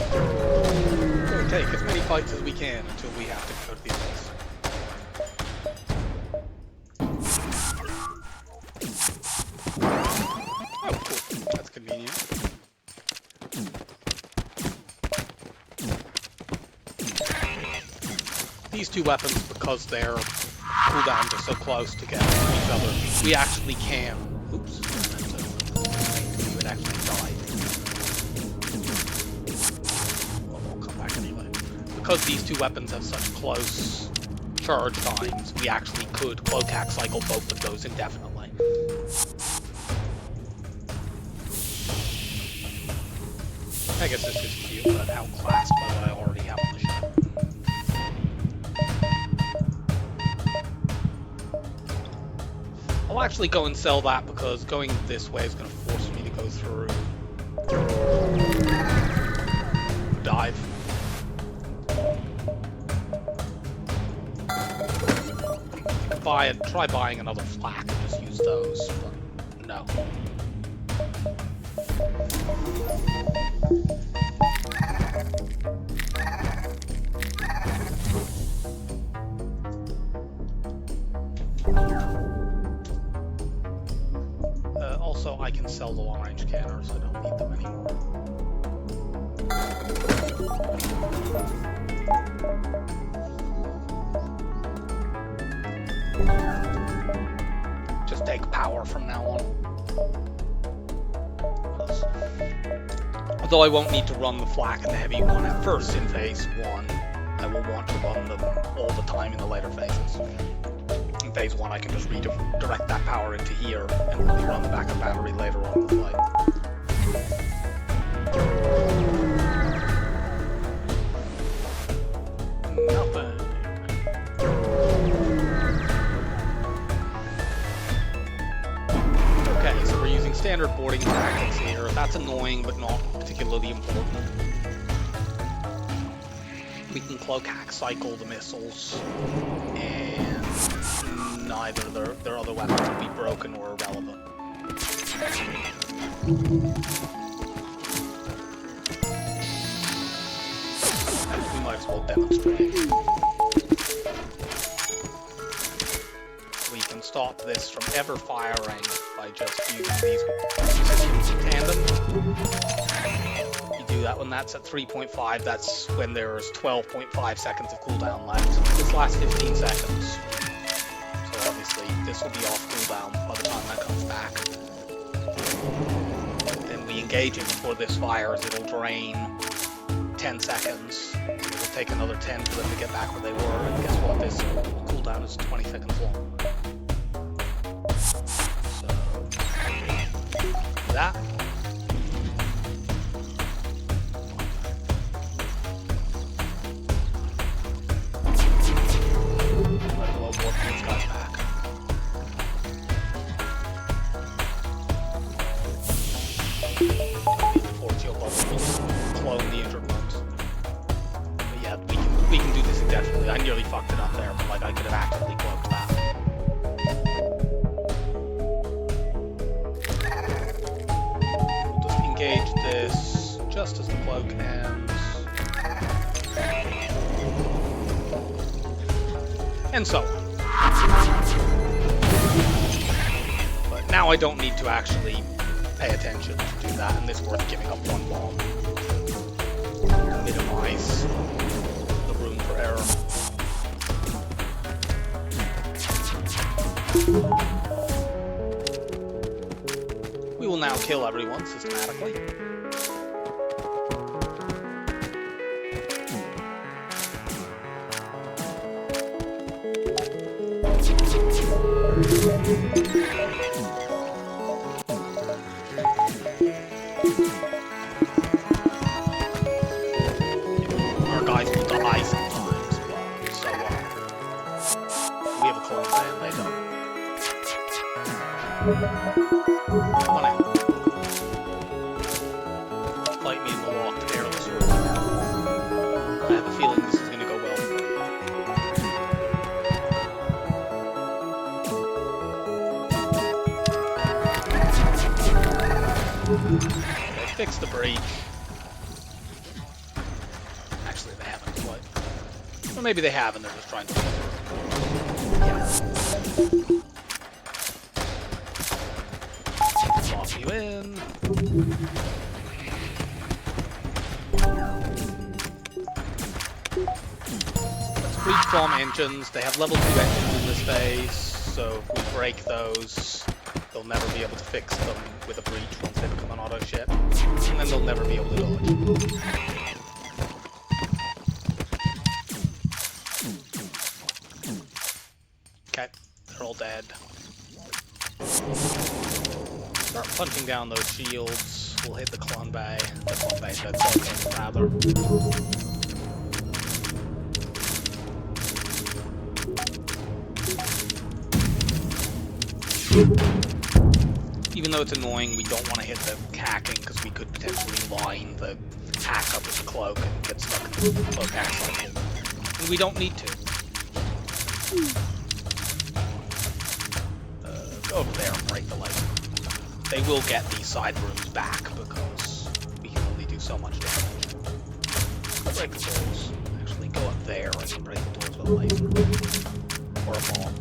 We'll take as many fights as we can until we have to go to the abyss. Oh, cool. That's convenient. These two weapons, because their cooldowns are so close together to each other, we actually can... Oops. It actually died. Well, we'll come back anyway. Because these two weapons have such close charge times, we actually could cloak hack cycle both of those indefinitely. I guess this is cute, but outclassed by what I already have on the show. I'll actually go and sell that because going this way is going to force me to go through. Dive. Try buying another flak and just use those, but no. Also, I can sell the long-range cannons, I don't need them anymore. Just take power from now on. Although I won't need to run the flak and the heavy one at first in phase 1, I will want to run them all the time in the later phases. In phase 1 I can just redirect that power into here and only run the backup battery later on in the fight. Nothing. Okay, so we're using standard boarding tactics here. That's annoying, but not particularly important. We can cloak hack cycle the missiles, and neither their other weapons will be broken or irrelevant. We might as well demonstrate. We can stop this from ever firing by just using these systems in tandem. You do that when that's at 3.5, that's when there's 12.5 seconds of cooldown left. This lasts 15 seconds. So obviously this will be off cooldown by the time that comes back. Then we engage it before this fires, it'll drain 10 seconds. It'll take another 10 for them to get back where they were, and guess what? This cooldown is 20 seconds long. So, that. Might as well warp these guys back. Force your bubbles, clone the injured ones. But yeah, we can do this indefinitely. I nearly fucked it up there, but like I could have actively cloaked that. We'll just engage this just as the cloak ends. And so on. But now I don't need to actually pay attention to do that, and it's worth giving up one bomb to minimize the room for error. We will now kill everyone systematically. Our guys will die sometimes, but so what? We have a clone plan, they don't. Come on in. Fight me in the locked airless room. I have a feeling this is going to go well for you. fixed the breach. Actually, they haven't quite. Or maybe they have and they're just trying to... Lock you in. Let's breach bomb engines. They have level 2 engines in this phase, so if we break those, they'll never be able to fix them with a breach once they become an auto ship, and then they'll never be able to dodge. Okay, they're all dead. Start punching down those shields. We'll hit the clone bay. The clone bay, the clone rather. Even though it's annoying, we don't want to hit the hacking because we could potentially line the hack up with the cloak and get stuck in the cloak hack cycle. And we don't need to. Go over there and break the light. They will get these side rooms back because we can only do so much damage. Break the doors. Actually, go up there and break the doors with a laser. Or a bomb.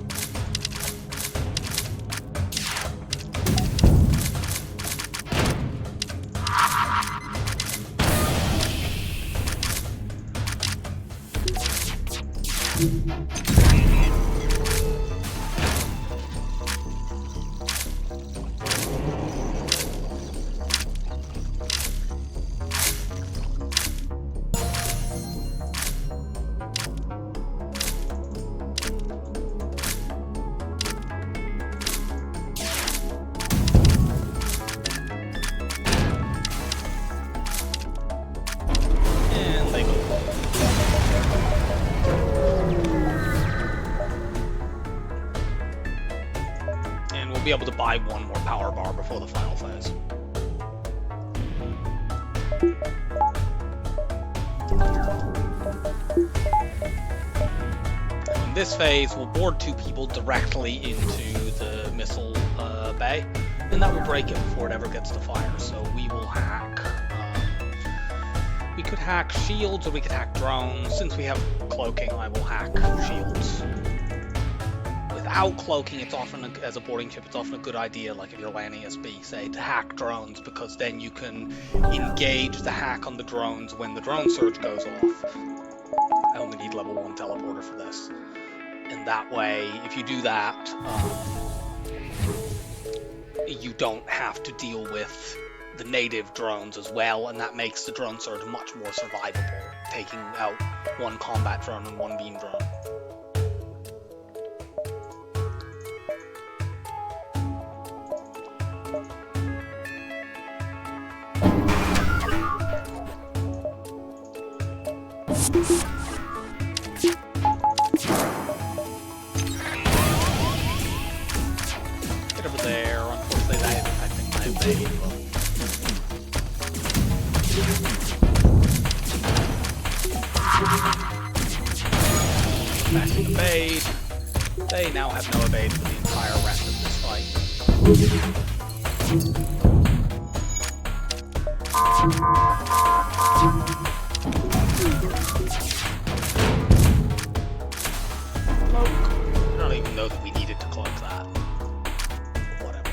Be able to buy one more power bar before the final phase. In this phase, we'll board 2 people directly into the missile bay, and that will break it before it ever gets to fire. So we will hack. We could hack shields, or we could hack drones. Since we have cloaking, I will hack shields. Without cloaking, it's often, as a boarding chip, it's often a good idea, like if you're landing SB, say, to hack drones, because then you can engage the hack on the drones when the drone surge goes off. I only need level 1 teleporter for this. And that way, if you do that, you don't have to deal with the native drones as well, and that makes the drone surge much more survivable, taking out 1 combat drone and 1 beam drone. Get over there. Unfortunately, that is affecting my evade. Back to evade. They now have no evade for the entire rest of this fight. Cloak. I don't even know that we needed to cloak that. Whatever.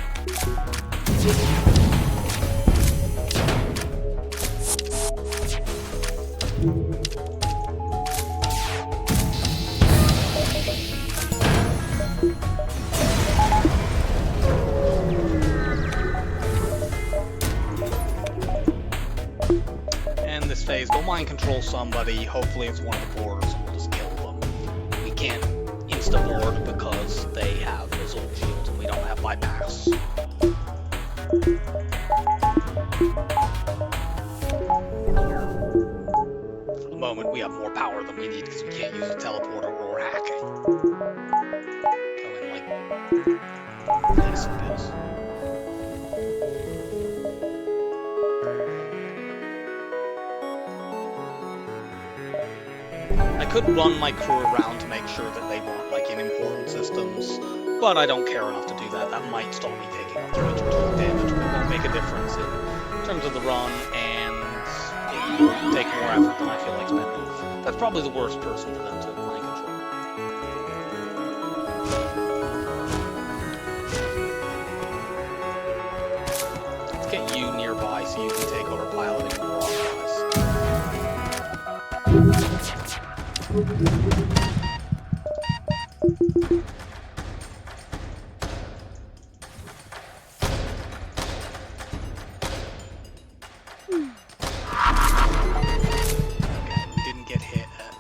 And this phase, we'll mind control somebody. Hopefully it's one of the boarders and we'll just kill them. We can't insta-board because they have missile shields and we don't have bypass. For the moment, we have more power than we need because we can't use a teleporter or hacking. Go in like this and this. I could run my crew around to make sure that they weren't like in important systems, but I don't care enough to do that. That might stop me taking up too much damage, but it won't make a difference in terms of the run, and it will take more effort than I feel like spending. That's probably the worst person for them to mind control. Let's get you nearby so you can take over piloting the rock guys. Didn't get hit at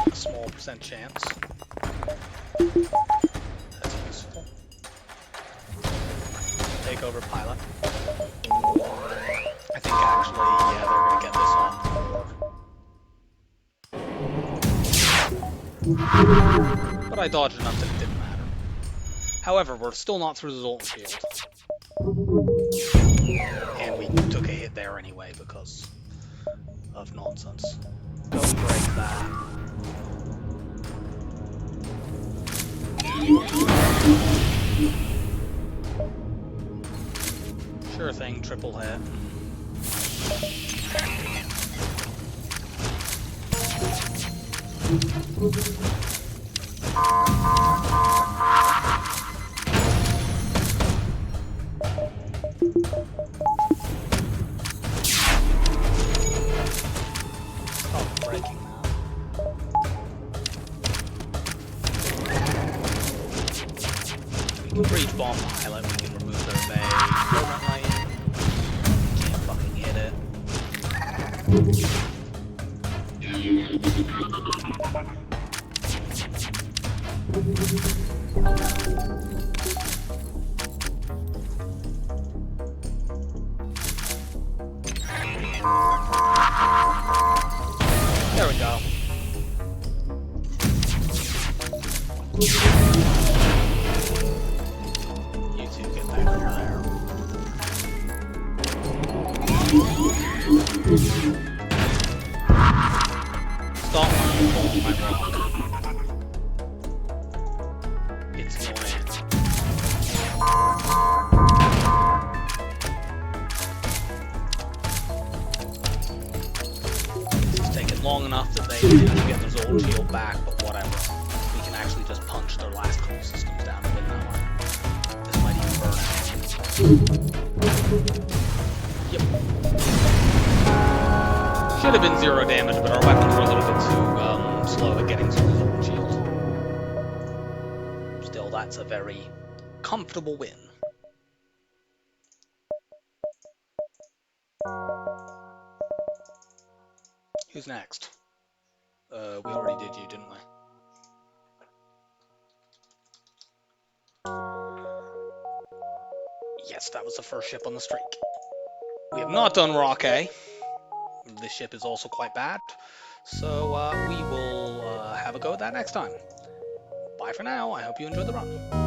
a small % chance. That's useful. Take over pilot. I think actually, yeah, they're gonna get this off the board. But I dodged enough that it didn't matter. However, we're still not through the Zoltan Shield. And we took a hit there anyway because of nonsense. Don't break that. Sure thing, triple hit. Stop breaking that. We can breach bomb pilot, we can remove their bay permanently. Can't fucking hit it. There we go. You two get back over there. Stop my rock. It's annoying. It's taken long enough that they managed to get their Zoltan Shield back, but whatever. We can actually just punch their last couple systems down and win that one. This might even burn out. Yep. Should have been 0 damage, but our weapons were a little bit too slow at getting through the Zoltan Shield. Still, that's a very comfortable win. Who's next? We already did you, didn't we? Yes, that was the first ship on the streak. We have not done Rock A. This ship is also quite bad. So we will have a go at that next time. Bye for now. I hope you enjoyed the run.